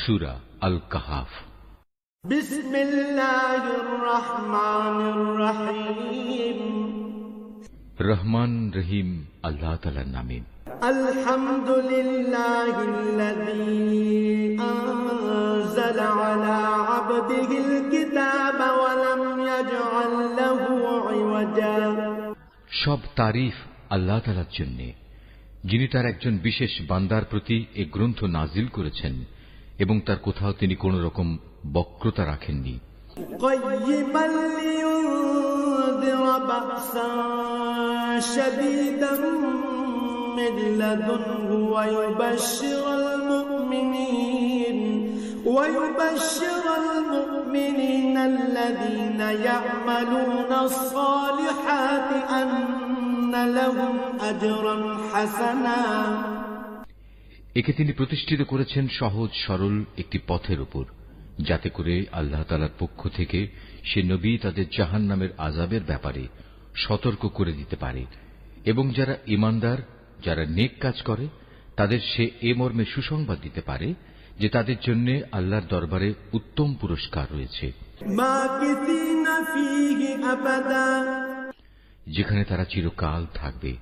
সূরা আল কাহাফ। বিসমিল্লাহির রহমানির রহিম। রহমান রহিম আল্লাহ তাআলার নামে। আলহামদুলিল্লাহিল্লাযী আনজালা আলা আবদিহিল কিতাবা ওয়া লাম ইয়াজআল লাহু ইওয়াজা। সব তারিফ আল্লাহ তাআলার জন্য, যিনি তার একজন বিশেষ বান্দার প্রতি এই গ্রন্থ নাজিল করেছেন এবং তার কোথাও তিনি কোন রকম বক্রতা রাখেননি। قيما لينذر بأسا شديدا من لدنه ويبشر المؤمنين الذين يعملون الصالحات أن لهم أجرا حسنا। একে তিনি প্রতিষ্ঠিত করেছেন সহজ সরল একটি পথের উপর, যাতে করে আল্লাহ তাআলার পক্ষ থেকে সে নবী তাদের জাহান্নামের আযাবের ব্যাপারে সতর্ক করে দিতে পারে এবং যারা ঈমানদার, যারা নেক কাজ করে, তাদের সে এ মর্মে সুসংবাদ দিতে পারে যে তাদের জন্য আল্লাহর দরবারে উত্তম পুরস্কার রয়েছে, যেখানে তারা চিরকাল থাকবে।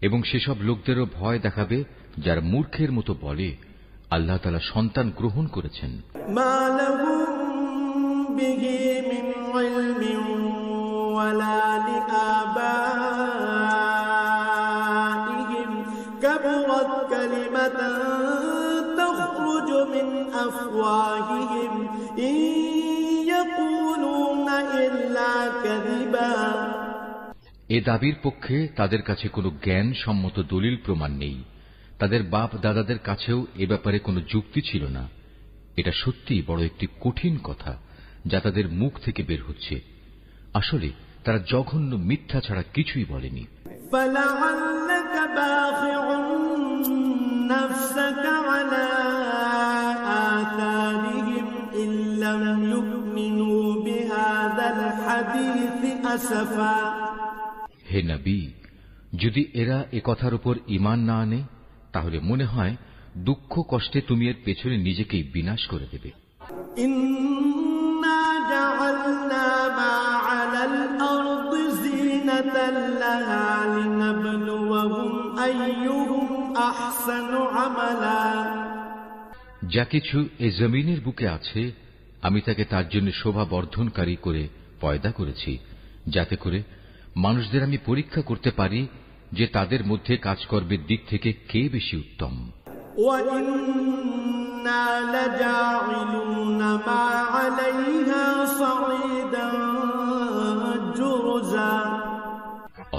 এবং সেসব লোকদেরও ভয় দেখাবে যারা মূর্খের মতো বলে আল্লাহ তাআলা সন্তান গ্রহণ করেছেন। এ দাবির পক্ষে তাদের কাছে কোনো জ্ঞান সম্মত দলিল প্রমাণ নেই। তাদের বাপ দাদাদের কাছেও এ ব্যাপারে কোনো যুক্তি ছিল না। এটা সত্যিই বড় একটি কঠিন কথা যা তাদের মুখ থেকে বের হচ্ছে। আসলে তারা জঘন্য মিথ্যা ছাড়া কিছুই বলেনি। হে নবী, যদি এরা এ কথার উপর ঈমান না আনে তাহলে মনে হয় দুঃখ কষ্টে তুমি এর পেছনে নিজেকেই বিনাশ করে দেবে। ইন্না জাআলনা মা আলাল আরদি যিনাতাল লাহা লিনাবলুওয়াহুম আইয়ুহুম আহসানু আমালা। যা কিছু এই জমিনের বুকে আছে আমি তাকে তার জন্য শোভা বর্ধনকারী করে পয়দা করেছি, যাতে করে মানুষদের আমি পরীক্ষা করতে পারি যে তাদের মধ্যে কাজকর্মের দিক থেকে কে বেশি উত্তম।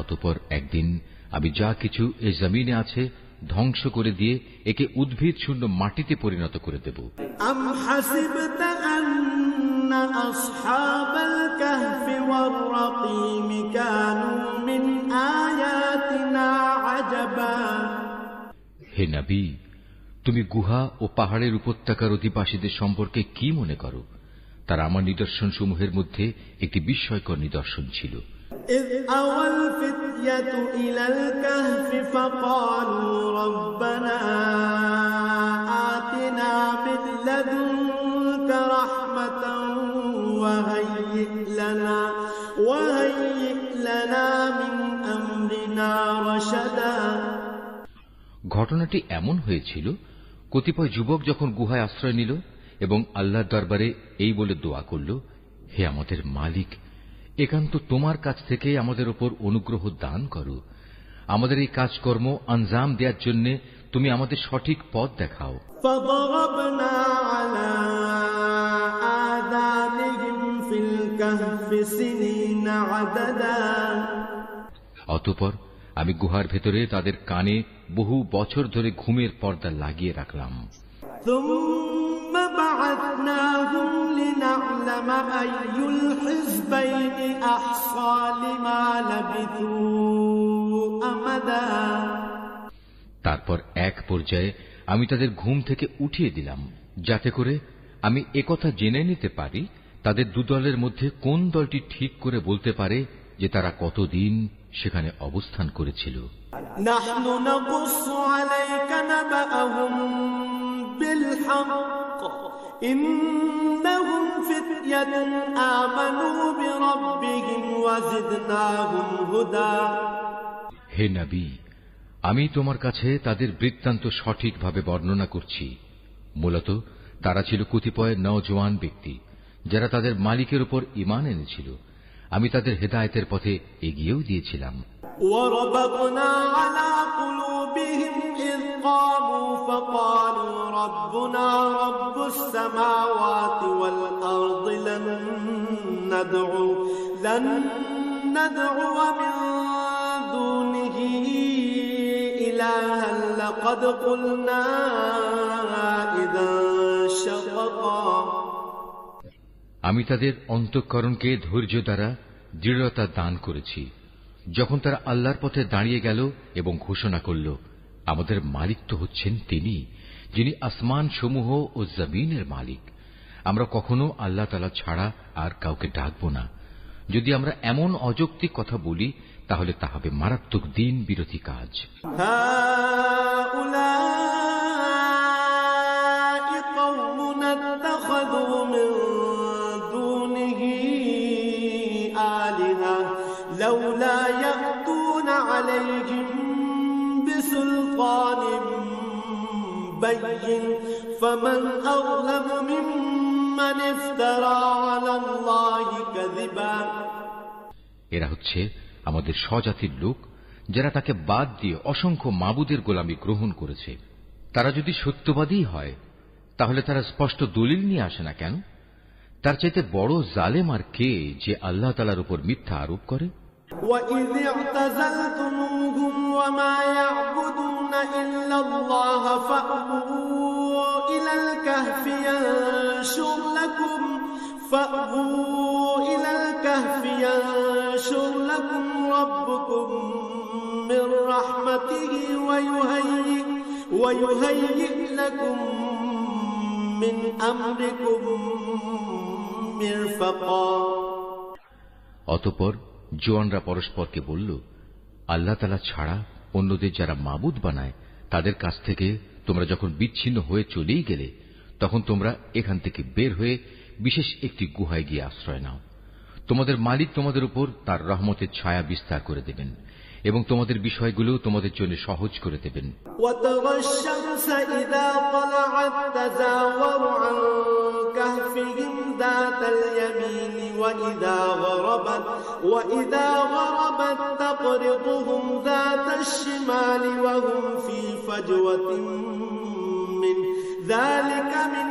অতঃপর একদিন আমি যা কিছু এই জমিনে আছে ধ্বংস করে দিয়ে একে উদ্ভিদ শূন্য মাটিতে পরিণত করে দেব। আসহাবাল কাহফি ওয়ার রাকিম কানু মিন আয়াতিনা আজাবা। হে নবী, তুমি গুহা ও পাহাড়ের উপত্যকার অধিবাসীদের সম্পর্কে কি মনে করো? তারা আমার নিদর্শন সমূহের মধ্যে একটি বিস্ময়কর নিদর্শন ছিল। إذ أوى الفتية إلى الكهف فقالوا ربنا آتنا من لدنك رحمة وهيئ لنا من أمرنا رشدا। ঘটনাটি এমন হয়েছিল, কতিপয় যুবক যখন গুহায় আশ্রয় নিল এবং আল্লাহর দরবারে এই বলে দোয়া করল, হে আমাদের মালিক, একান্ত তোমার কাছ থেকে আমাদের উপর অনুগ্রহ দান করো। আমাদের এই কাজকর্ম আঞ্জাম দেওয়ার জন্য তুমি আমাদের সঠিক পথ দেখাও। অতঃপর আমি গুহার ভেতরে তাদের কানে বহু বছর ধরে ঘুমের পর্দা লাগিয়ে রাখলাম। তারপর এক পর্যায়ে আমি তাদের ঘুম থেকে উঠিয়ে দিলাম, যাতে করে আমি একথা জেনে নিতে পারি তাদের দুদলের মধ্যে কোন দলটি ঠিক করে বলতে পারে যে তারা কতদিন সেখানে অবস্থান করেছিল। نحن نقص عليك نبأهم بالحق إنهم فتية آمنوا بربهم وزدناهم هدى। হে নবী, আমি তোমার কাছে তাদের বৃত্তান্ত সঠিকভাবে বর্ণনা করছি। মূলত তারা ছিল কতিপয় নওজোয়ান ব্যক্তি যারা তাদের মালিকের উপর ঈমান এনেছিল। আমি তাদের হেদায়েতের পথে এগিয়েও দিয়েছিলাম। وربطنا على قلوبهم إذ قاموا فقالوا ربنا رب السماوات والأرض لن ندعو من دونه إلها لقد قلنا إذا شططا। আমি তাদের অন্তঃকরণকে ধৈর্য দ্বারা দৃঢ়তা দান করেছি যখন তারা আল্লাহর পথে দাঁড়িয়ে গেল এবং ঘোষণা করল, আমাদের মালিক তো হচ্ছেন তিনি, যিনি আসমান সমূহ ও জমিনের মালিক। আমরা কখনো আল্লাহ তাআলা ছাড়া আর কাউকে ডাকব না। যদি আমরা এমন অযৌক্তিক কথা বলি তাহলে তা হবে মারাত্মক দিন বিরোধী কাজ। لولا يأتون عليهم بسلطان بين فمن أظلم ممن افترى على الله كذبا। এরা হচ্ছে আমাদের স্বজাতির লোক যারা তাকে বাদ দিয়ে অসংখ্য মাবুদের গোলামি গ্রহণ করেছে। তারা যদি সত্যবাদী হয় তাহলে তারা স্পষ্ট দলিল নিয়ে আসে না কেন? তার চাইতে বড় জালেম আর কে যে আল্লাহ তাআলার উপর মিথ্যা আরোপ করে? وَإِذِ اعْتَزَلْتُمُوهُمْ وَمَا يَعْبُدُونَ إِلَّا اللَّهَ فَأْوُوا إِلَى الْكَهْفِ يَنشُرْ لَكُمْ رَبُّكُمْ مِنْ رَحْمَتِهِ وَيُهَيِّئْ لَكُمْ مِنْ أَمْرِكُمْ مِرْفَقًا। অতঃপর জওয়ানরা পরস্পরকে বলল, আল্লাহ তাআলা ছাড়া অন্যদের যারা মাবুদ বানায় তাদের কাছ থেকে তোমরা যখন বিচ্ছিন্ন হয়ে চলেই গেলে তখন তোমরা এখান থেকে বের হয়ে বিশেষ একটি গুহায় গিয়ে আশ্রয় নাও। তোমাদের মালিক তোমাদের উপর তার রহমতের ছায়া বিস্তার করে দেবেন এবং তোমাদের বিষয়গুলো তোমাদের জন্য সহজ করে দেবেন। وَتَرَى الشَّمْسَ إِذَا طَلَعَتْ تَزَاوَرُ عَنْ كَهْفِهِمْ ذَاتَ الْيَمِينِ وَإِذَا غَرَبَتْ تَقْرِضُهُمْ ذَاتَ الشِّمَالِ وَهُمْ فِي فَجْوَةٍ مِّنْهُ ذَلِكَ مِنْ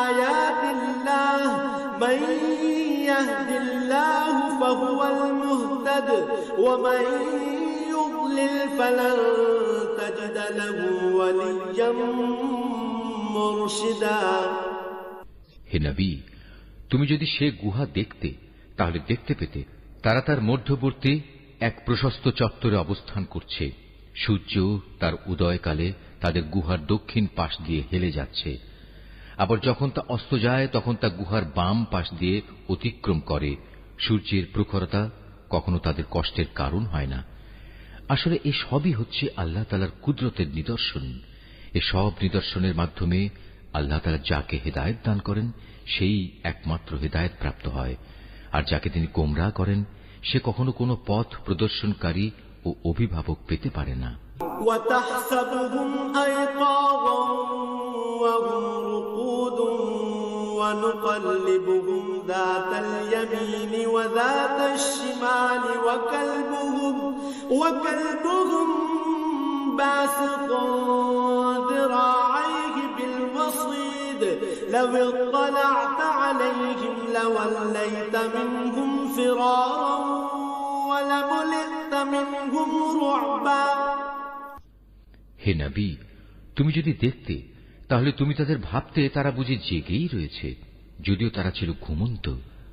آيَاتِ اللَّهِ مَنْ يَهْدِ اللَّهُ فَهُوَ الْمُهْتَدِ وَمَنْ يُضْلِلْ فَلَنْ تَجِدَ لَهُ وَلِيًّا مُرْشِدًا। হে নবী, তুমি যদি সে গুহা দেখতে তাহলে দেখতে পেতে তারা তার মধ্যবর্তী এক প্রশস্ত চত্বরে অবস্থান করছে। সূর্য তার উদয়কালে তাদের গুহার দক্ষিণ পাশ দিয়ে হেলে যাচ্ছে, আবার যখন তা অস্ত যায় তখন তা গুহার বাম পাশ দিয়ে অতিক্রম করে। সূর্যের প্রখরতা কখনো তাদের কষ্টের কারণ হয় না। আসলে এ সবই হচ্ছে আল্লাহ তাআলার কুদরতের নিদর্শন। এ সব নিদর্শনের মাধ্যমে আল্লাহ তাআলা যাকে হেদায়েত দান করেন সেই একমাত্র হেদায়েত প্রাপ্ত হয়, আর যাকে তিনি গোমরাহ করেন সে কখনো কোনো পথ প্রদর্শনকারী ও অভিভাবক পেতে পারে না। وَتَحْسَبُهُمْ أَيْقَاظًا وَهُمْ رُقُودٌ وَنُقَلِّبُهُمْ ذَاتَ الْيَمِينِ وَذَاتَ الشِّمَالِ وَكَلْبُهُمْ بَاسِطٌ ذِرَاعَيْهِ بِالْوَصِيدِ لَوِ اطَّلَعْتَ عَلَيْهِمْ لَوَلَّيْتَ مِنْهُمْ فِرَارًا وَلَمُلِئْتَ مِنْهُمْ رُعْبًا। হে নবী, তুমি যদি দেখতে তাহলে তুমি তাদের ভাবতে তারা বুঝি জেগেই রয়েছে, যদিও তারা ছিল ঘুমন্ত।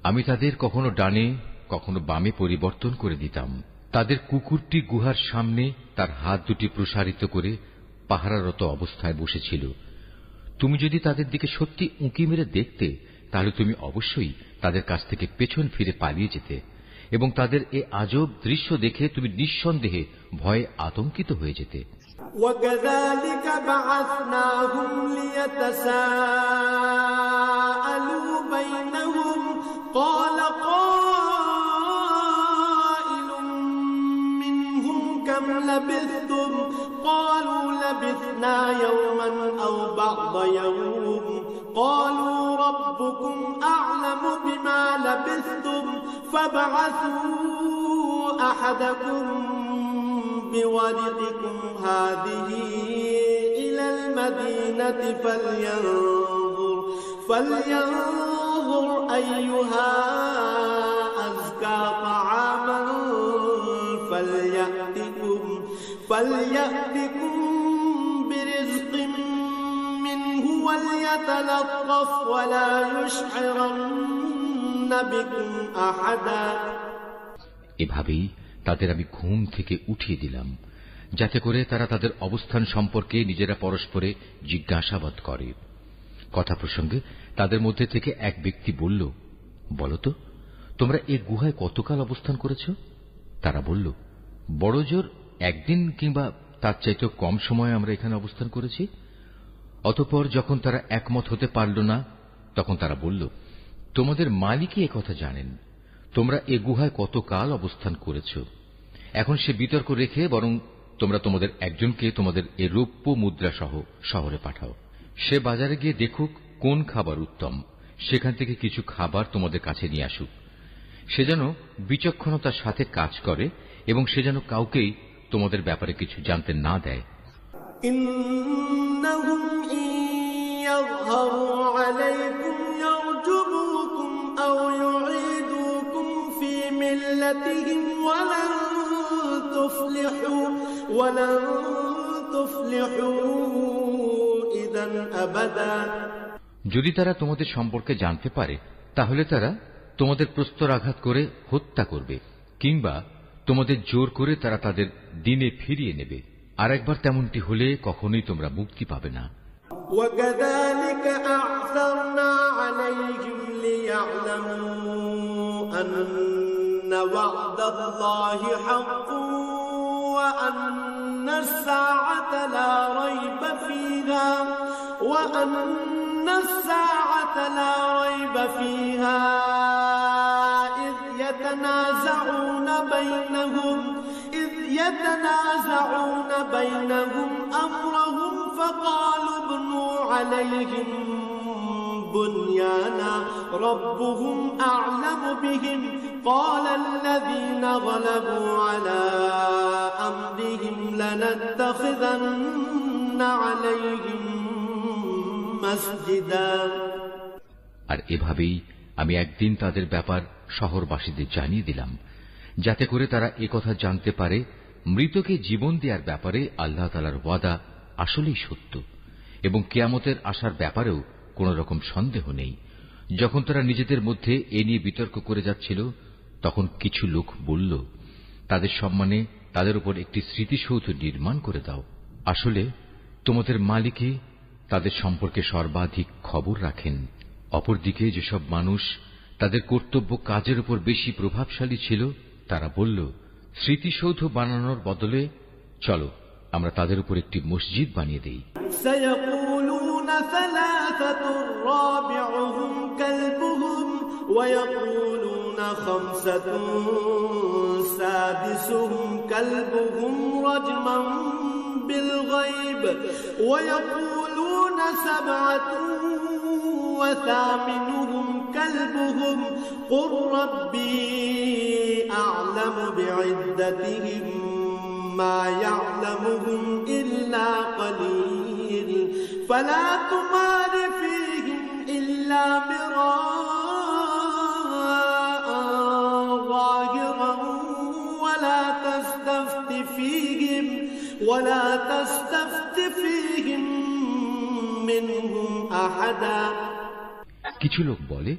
আমি তাদের কখনো ডানে কখনো বামে পরিবর্তন করে দিতাম। তাদের কুকুরটি গুহার সামনে তার হাত দুটি প্রসারিত করে পাহারারত অবস্থায় বসেছিল। তুমি যদি তাদের দিকে সত্যি উঁকি মেরে দেখতে তাহলে তুমি অবশ্যই তাদের কাছ থেকে পেছন ফিরে পালিয়ে যেতে এবং তাদের এ আজব দৃশ্য দেখে তুমি নিঃসন্দেহে ভয়ে আতঙ্কিত হয়ে যেতে। وكذلك بعثناهم ليتساءلوا بينهم قال قائل منهم كم لبثتم قالوا لبثنا يوما أو بعض يوم قالوا ربكم أعلم بما لبثتم فابعثوا أحدكم بورقكم هذه إلى المدينة فلينظر أيها أزكى طعاما فليأتكم برزق منه وليتلطف ولا يشعرن بكم أحدا। এভাবেই তাদের আমি ঘুম থেকে উঠিয়ে দিলাম, যাতে করে তারা তাদের অবস্থান সম্পর্কে নিজেরা পরস্পরে জিজ্ঞাসাবাদ করে। কথা প্রসঙ্গে তাদের মধ্যে থেকে এক ব্যক্তি বলল, বলতো তোমরা এ গুহায় কতকাল অবস্থান করেছ? তারা বলল, বড় জোর একদিন কিংবা তার চাইতেও কম সময় আমরা এখানে অবস্থান করেছি। অতঃপর যখন তারা একমত হতে পারল না, তখন তারা বলল, তোমাদের মালিকই একথা জানেন, তোমরা এ গুহায় কতকাল অবস্থান করেছ। এখন সে বিতর্ক রেখে বরং তোমরা তোমাদের একজনকে তোমাদের এ রৌপ্য মুদ্রা সহ শহরে পাঠাও। সে বাজারে গিয়ে দেখুক কোন খাবার উত্তম, সেখান থেকে কিছু খাবার তোমাদের কাছে নিয়ে আসুক। সে যেন বিচক্ষণতার সাথে কাজ করে এবং সে যেন কাউকেই তোমাদের ব্যাপারে কিছু জানতে না দেয়। إنهم إن يظهروا عليكم يرجموكم أو يعيدوكم في ملتهم ولن تفلحوا إذا أبدا। যদি তারা তোমাদের সম্পর্কে জানতে পারে তাহলে তারা তোমাদের প্রস্তরাঘাত করে হত্যা করবে, কিংবা তোমাদের জোর করে তারা তাদের দিনে ফিরিয়ে নেবে। আর একবার তেমনটি হলে কখনোই তোমরা মুক্তি পাবে না। وكذلك أعثرنا عليهم ليعلموا أن وعد الله حق وأن الساعة لا ريب فيها إذ يتنازعون بينهم أمرهم فقالوا ابنوا عليهم بنيانا ربهم أعلم بهم قال الذين غلبوا على أمرهم لنتخذن عليهم مسجدا। আর এভাবেই আমি একদিন তাদের ব্যাপার শহরবাসীদের জানিয়ে দিলাম, যাতে করে তারা একথা জানতে পারে মৃতকে জীবন দেওয়ার ব্যাপারে আল্লাহ তাআলার ওয়াদা আসলেই সত্য এবং কিয়ামতের আসার ব্যাপারেও কোন রকম সন্দেহ নেই। যখন তারা নিজেদের মধ্যে এ নিয়ে বিতর্ক করে যাচ্ছিল, তখন কিছু লোক বলল, তাদের সম্মানে তাদের উপর একটি স্মৃতিসৌধ নির্মাণ করে দাও। আসলে তোমাদের মালিকই তাদের সম্পর্কে সর্বাধিক খবর রাখেন। অপরদিকে যেসব মানুষ তাদের কর্তব্য কাজের উপর বেশি প্রভাবশালী ছিল, তারা বলল, স্মৃতিসৌধ বানানোর বদলে চলো আমরা তাদের উপর একটি মসজিদ বানিয়ে দেই। سيقولون ثلاثة رابعهم كلبهم ويقولون خمسة سادسهم كلبهم رجما بالغيب ويقولون سبعة وثامنهم كلبهم قل ربي أعلم بعدتهم ما يعلمهم إلا قليل فلا تمار فيهم إلا مراء ظاهرا ولا تستفت فيهم منهم أحدا। কিছু লোক বলে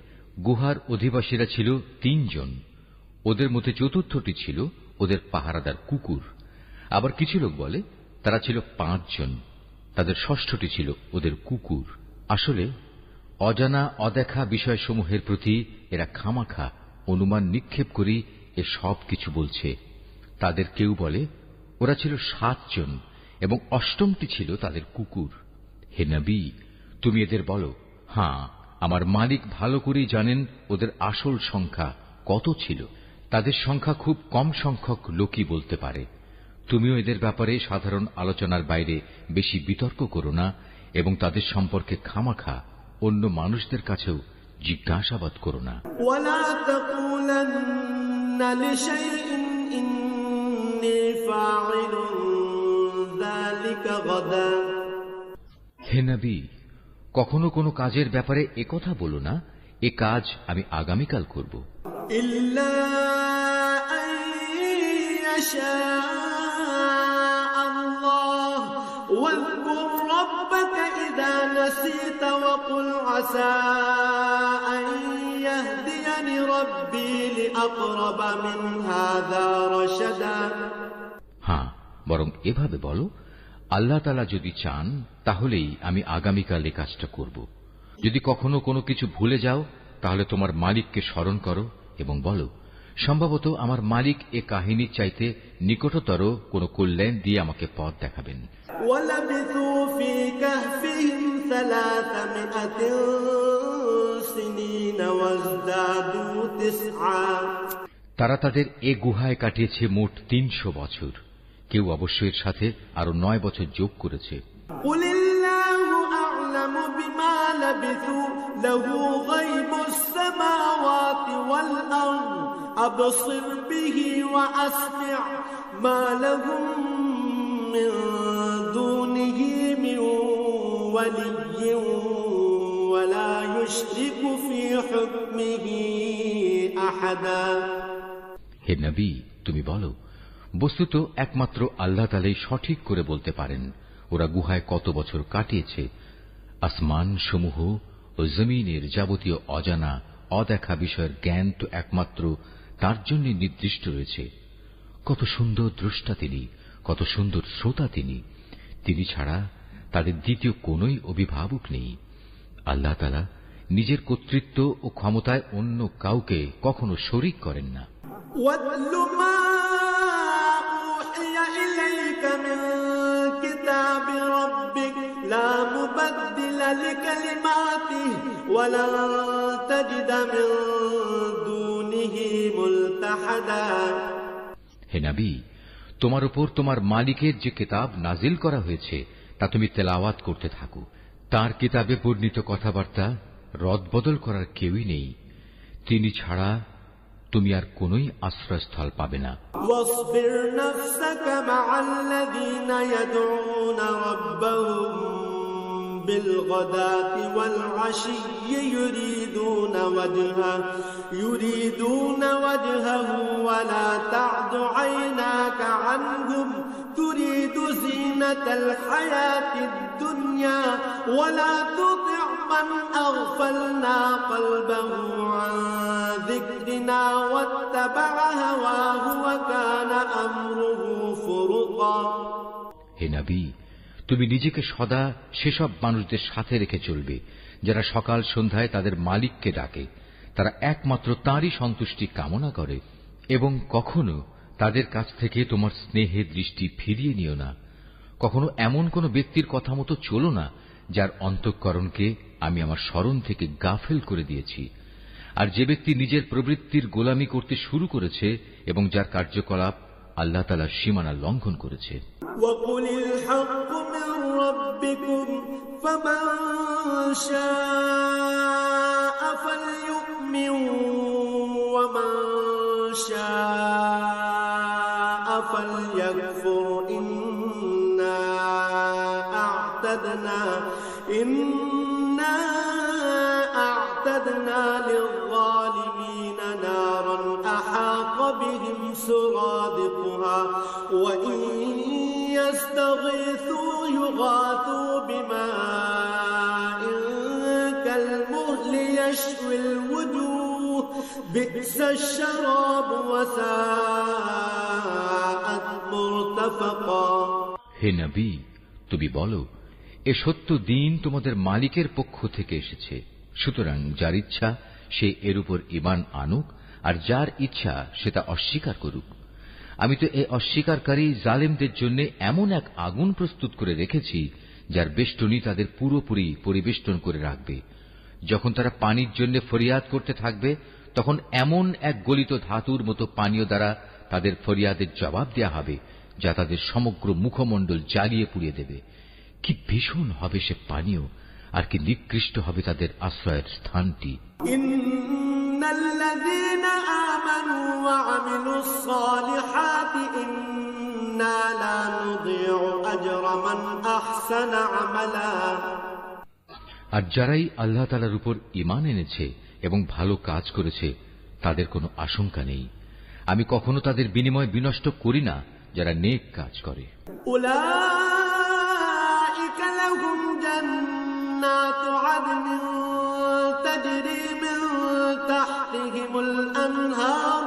গুহার অধিবাসীরা ছিল 3 জন, ওদের মধ্যে চতুর্থটি ছিল ওদের পাহারাদার কুকুর। আবার কিছু লোক বলে তারা ছিল 5 জন, তাদের ষষ্ঠটি ছিল ওদের কুকুর। আসলে অজানা অদেখা বিষয়সমূহের প্রতি এরা খামাখা অনুমান নিক্ষেপ করে এ সব কিছু বলছে। তাদের কেউ বলে ওরা ছিল 7 জন এবং 8টি ছিল তাদের কুকুর। হে নবী, তুমি এদের বলো, হ্যাঁ, আমার মালিক ভালো করেই জানেন ওদের আসল সংখ্যা কত ছিল। তাদের সংখ্যা খুব কম সংখ্যক লোকই বলতে পারে। তুমিও এদের ব্যাপারে সাধারণ আলোচনার বাইরে বেশি বিতর্ক করো না এবং তাদের সম্পর্কে খামাখা অন্য মানুষদের কাছেও জিজ্ঞাসাবাদ করো না। ওয়ালা তাকুলান্না লিশাইইন ইন্নী ফাইলুন যালিকা গাদা। হে নবী, কখনো কোনো কাজের ব্যাপারে একথা বলো না, এ কাজ আমি আগামীকাল করব। ইল্লা আন ইয়াশা আল্লাহ ওয়াযকুর রাব্বাকা ইযা নাসিতা ওয়া কুল আসা আন ইয়াহদিয়ানি রাব্বি লিআকরাবা মিন হাযা রাশাদা। হ্যাঁ, বরং এভাবে বলো, আল্লাহ তাআলা যদি চান তাহলেই আমি আগামীকাল এই কাজটা করব। যদি কখনো কোনো কিছু ভুলে যাও তাহলে তোমার মালিককে স্মরণ করো এবং বলো, সম্ভবত আমার মালিক এ কাহিনীর চাইতে নিকটতর কোন কল্যাণ দিয়ে আমাকে পথ দেখাবেন। ওয়ালাবিথু ফী কাহফিহিম 300 সিনিন ওয়াজদাদু 9। তারা তাদের এ গুহায় কাটিয়েছে মোট 300 বছর। কেউ অবশ্য এর সাথে আরো 9 বছর যোগ করেছে। কুলিল্লাহু আ'লামু বিমা লাবিথু লাহু গায়বুস সামাওয়াতি ওয়াল আরদ আবসির বিহি ওয়া আসমি' মা লাহুম মিন দুনিহি মিন ওয়ালিয়্যিন ওয়া লা ইউশরিকু ফী হুকমিহি আহাদা। হে নবী, তুমি বলো, বস্তুত একমাত্র আল্লাহ তাআলাই সঠিক করে বলতে পারেন ওরা গুহায় কত বছর কাটিয়েছে। আসমান সমূহ ও জমিনের যাবতীয় অজানা অদেখা বিষয়ের জ্ঞান তো একমাত্র তার জন্য নির্দিষ্ট রয়েছে। কত সুন্দর দ্রষ্টা তিনি, কত সুন্দর শ্রোতা তিনি। তিনি ছাড়া তাদের দ্বিতীয় কোনই অভিভাবক নেই। আল্লাহ তাআলা নিজের কর্তৃত্ব ও ক্ষমতায় অন্য কাউকে কখনো শরীক করেন না। من كتاب ربك لا مبدل لكلماته ولن تجد من دونه ملتحدا। হে নবী, তোমার উপর তোমার মালিকের যে কিতাব নাজিল করা হয়েছে তা তুমি তেলাওয়াত করতে থাকো। তার কিতাবে বর্ণিত কথাবার্তা রদবদল করার কেউই নেই। তিনি ছাড়া তুমি আর কোনই আশ্রয়স্থল পাবে না। واصبر نفسك مع الذين يدعون ربهم بالغداة والعشي يريدون وجهه ولا تعد عيناك عنهم تريد زينة الحياة الدنيا ولا تطع من أغفلنا قلبه عن ذكرنا واتبع هواه وكان أمره فرطا। হে নবী, তুমি নিজেকে সদা সেসব মানুষদের সাথে রেখে চলবে যারা সকাল সন্ধ্যায় তাদের মালিককে ডাকে। তারা একমাত্র তাঁরই সন্তুষ্টি কামনা করে এবং কখনো তাদের কাছ থেকে তোমার স্নেহের দৃষ্টি ফিরিয়ে নিও না। কখনো এমন কোন ব্যক্তির কথা মতো চলো না যার অন্তঃকরণকে আমি আমার স্মরণ থেকে গাফেল করে দিয়েছি। আর যে ব্যক্তি নিজের প্রবৃত্তির গোলামি করতে শুরু করেছে এবং যার কার্যকলাপ আল্লাহ তাআলার সীমানা লঙ্ঘন করেছে। وَقُلِ الْحَقُّ مِنْ رَبِّكُمْ فَمَنْ شَاءَ فَلْيُؤْمِنْ وَمَنْ شَاءَ فَلْيَكْفُرْ إِنَّا أَعْتَدْنَا لِلظَّالِمِينَ نَارًا أَحَاطَ بِهِمْ سُرَادِقُهَا وَإِنْ يَسْتَغِيثُوا يُغَاثُوا بِمَاءٍ كَالْمُهْلِ يَشْوِي الْوُجُوهَ بِئْسَ الشَّرَابُ وَسَاءَتْ مُرْتَفَقًا। হে নবী, তুমি বলো, এ সত্য দিন তোমাদের মালিকের পক্ষ থেকে এসেছে। সুতরাং যার ইচ্ছা সে এর উপর ঈমান আনুক আর যার ইচ্ছা সে তা অস্বীকার করুক। আমি তো এই অস্বীকারী জালেমদের জন্য এমন এক আগুন প্রস্তুত করে রেখেছি যার বেষ্টনী তাদের পুরোপুরি পরিবেষ্টন করে রাখবে। যখন তারা পানির জন্য ফরিয়াদ করতে থাকবে, তখন এমন এক গলিত ধাতুর মতো পানীয় দ্বারা তাদের ফরিয়াদের জবাব দেয়া হবে, যা তাদের সমগ্র মুখমণ্ডল জ্বালিয়ে পুড়িয়ে দেবে। কি ভীষণ হবে সে পানীয়, আর কি নিকৃষ্ট হবে তাদের আশ্রয়ের স্থানটি। ইন্নাল্লাযীনা আমানু ওয়া আমিলুস সালিহাতি ইন্না লা নুযিউ আজরা মান আহসানা আমালা। আর যারাই আল্লাহ তাআলার উপর ঈমান এনেছে এবং ভালো কাজ করেছে, তাদের কোনো আশঙ্কা নেই। আমি কখনো তাদের বিনিময় বিনষ্ট করি না যারা নেক কাজ করে। উলাইকা লাহুম জান্নাতু আদনিন তাজরি মিন তাহতিহিমুল আনহার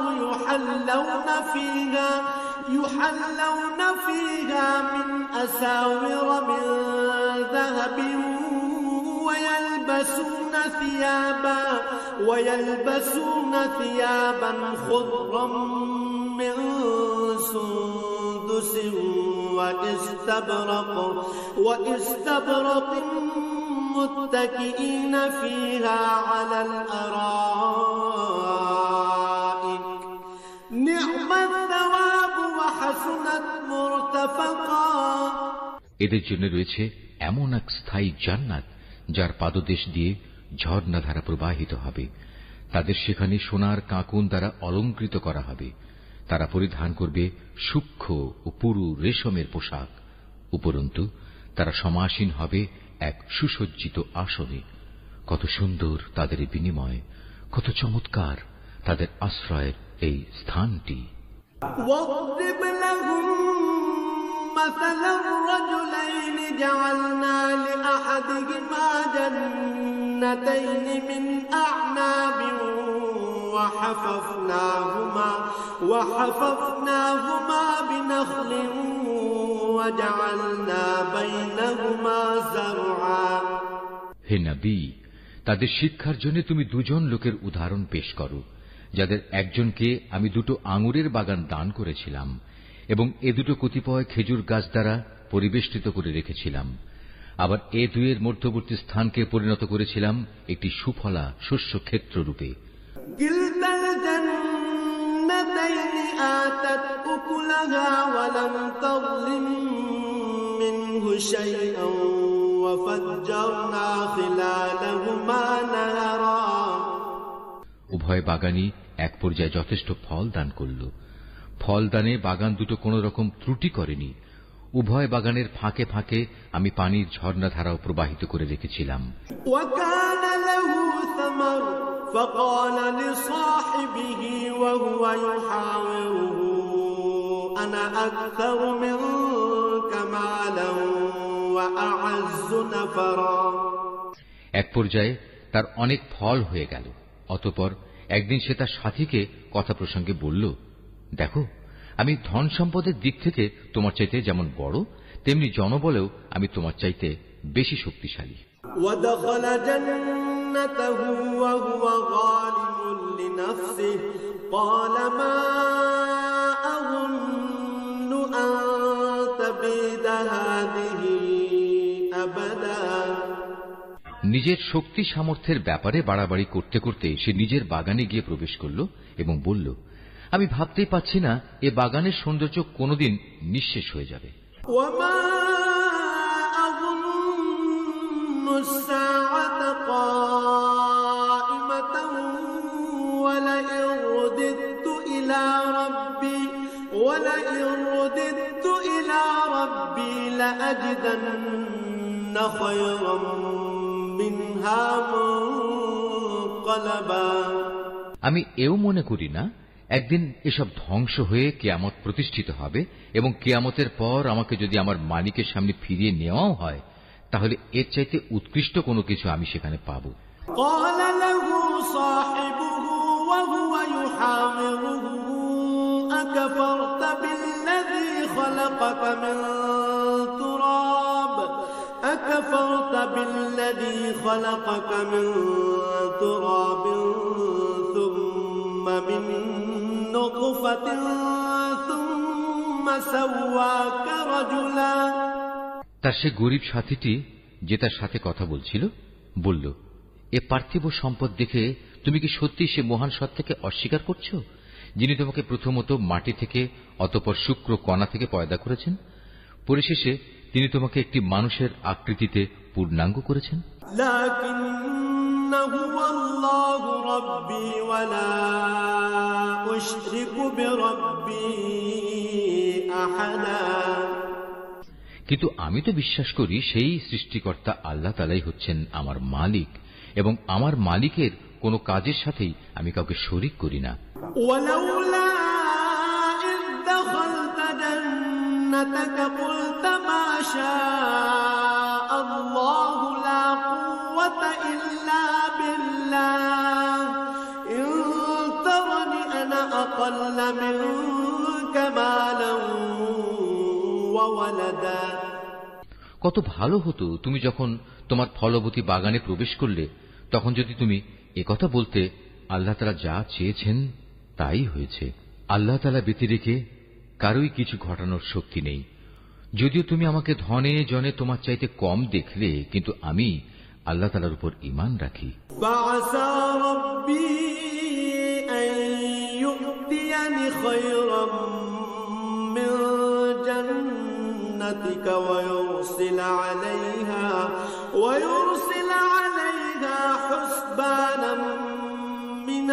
يحلون فيها من أساور من ذهب ويلبسون ثيابا خضرا من سندس واستبرق متكئين فيها على الأرائك نعم الثواب وحسنت مرتفقا। এদের জন্য রয়েছে এমন এক স্থায়ী জান্নাত যার পাদদেশ দিয়ে ঝর্ণাধারা প্রবাহিত হবে। তাদের সেখানে সোনার কাঁকুন দ্বারা অলঙ্কৃত করা হবে। তারা পরিধান করবে সূক্ষ্ম ও পুরু রেশমের পোশাক। উপরন্তু তারা সমাসীন হবে এক সুসজ্জিত আসনে। কত সুন্দর তাদের বিনিময়, কত চমৎকার তাদের আশ্রয়ের এই স্থানটি। مثل الرجلين جعلنا لأحدهما جنتين من أعناب وحففناهما بنخل وجعلنا بينهما زرعا। হে নবী, তাদের শিক্ষার জন্য তুমি দুজন লোকের উদাহরণ পেশ করো, যাদের একজনকে আমি দুটো আঙুরের বাগান দান করেছিলাম এবং এ দুটো কতিপয় খেজুর গাছ দ্বারা পরিবেষ্টিত করে রেখেছিলাম। আবার এ দুয়ের মধ্যবর্তী স্থানকে পরিণত করেছিলাম একটি সুফলা শস্য ক্ষেত্র রূপে। উভয় বাগানই এক পর্যায়ে যথেষ্ট ফল দান করল। ফলদানে বাগান দুটো কোন রকম ত্রুটি করেনি। উভয় বাগানের ফাঁকে ফাঁকে আমি পানির ঝর্ণাধারাও প্রবাহিত করে রেখেছিলাম। এক পর্যায়ে তার অনেক ফল হয়ে গেল। অতঃপর একদিন সে তার সাথীকে কথা প্রসঙ্গে বলল, দেখো, আমি ধন সম্পদের দিক থেকে তোমার চাইতে যেমন বড়, তেমনি জনবলেও আমি তোমার চাইতে বেশি শক্তিশালী। নিজের শক্তি সামর্থ্যের ব্যাপারে বাড়াবাড়ি করতে করতে সে নিজের বাগানে গিয়ে প্রবেশ করল এবং বলল, আমি ভাবতেই পাচ্ছি না এ বাগানের সৌন্দর্য কোনদিন নিঃশেষ হয়ে যাবে। আমি এও মনে করি না একদিন এসব ধ্বংস হয়ে কিয়ামত প্রতিষ্ঠিত হবে এবং কিয়ামতের পর আমাকে যদি আমার মালিকের সামনে ফিরিয়ে নেওয়াও হয়, তাহলে এর চাইতে উৎকৃষ্ট কোনো কিছু আমি সেখানে পাব। أكفرت بالذي خلقك من تراب ثم من نطفة ثم سواك رجلا। তার সে গরিব সাথীটি যে তার সাথে কথা বলছিল বলল, এ পার্থিব সম্পদ দেখে তুমি কি সত্যি সে মহান সত্তাকে অস্বীকার করছো, যিনি তোমাকে প্রথমত মাটি থেকে অতঃপর শুক্র কণা থেকে পয়দা করেছেন, পরিশেষে তিনি তোমাকে একটি মানুষের আকৃতিতে পূর্ণাঙ্গ করেছেন। কিন্তু আমি তো বিশ্বাস করি সেই সৃষ্টিকর্তা আল্লাহ তাআলাই হচ্ছেন আমার মালিক, এবং আমার মালিকের কোন কাজের সাথেই আমি কাউকে শরীক করি না। কত ভালো হতো তুমি যখন তোমার ফলবতী বাগানে প্রবেশ করলে তখন যদি তুমি একথা বলতে, আল্লাহ তাআলা যা চেয়েছেন তাই হয়েছে। আল্লাহ তাআলা ব্যতিরেকে কারোই কিছু ঘটানোর শক্তি নেই। যদিও তুমি আমাকে ধনে জনে তোমার চাইতে কম দেখলে, কিন্তু আমি আল্লাহ তাআলার উপর ঈমান রাখি। ويرسل عليها حسبانا من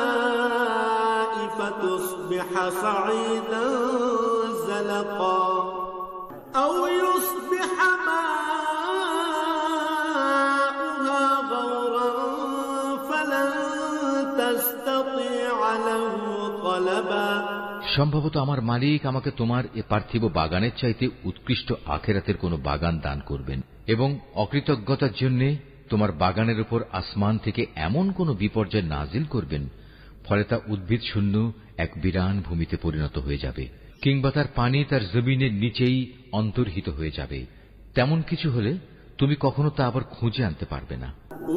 السماء فتصبح صعيدا زلقا أو يصبح ماؤها غورا فلن تستطيع له طلبا। সম্ভবত আমার মালিক আমাকে তোমার এ পার্থিব বাগানের চাইতে উৎকৃষ্ট আখিরাতের কোন বাগান দান করবেন, এবং অকৃতজ্ঞতার জন্য তোমার বাগানের উপর আসমান থেকে এমন কোন বিপর্যয় নাজিল করবেন ফলে তা উদ্ভিদ শূন্য এক বিরান ভূমিতে পরিণত হয়ে যাবে, কিংবা তার পানি তার জমিনের নিচেই অন্তর্হিত হয়ে যাবে। তেমন কিছু হলে তুমি কখনো তা আবার খুঁজে আনতে পারবে না।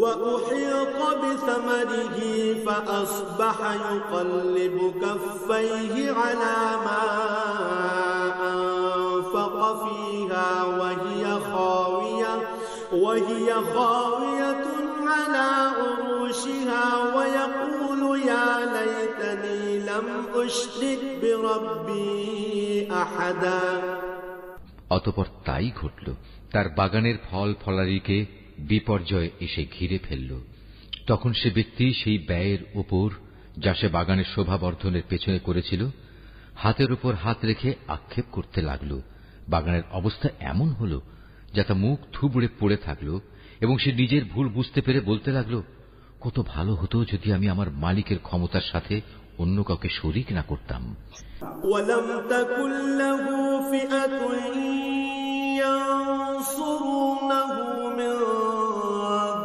وأحيط بثمره فأصبح يقلب كفيه على ما أنفق فيها وهي خاوية على عروشها ويقول يا ليتني لم أشرك بربي أحدا। অতঃপর তাই ঘটল, তার বাগানের ফল ফলারিকে বিপর্যয় এসে ঘিরে ফেলল। তখন সে ব্যক্তি সেই ব্যয়ের উপর যা সে বাগানের শোভাবর্ধনের পেছনে করেছিল হাতের উপর হাত রেখে আক্ষেপ করতে লাগল। বাগানের অবস্থা এমন হল যা তা মুখ থুবড়ে পড়ে থাকল, এবং সে নিজের ভুল বুঝতে পেরে বলতে লাগল, কত ভালো হতো যদি আমি আমার মালিকের ক্ষমতার সাথে অন্য কাউকে শরীক না করতাম। ওয়ালাম তাকুল লাহু ফিআতুন ইয়ানসুরুনাহু মিন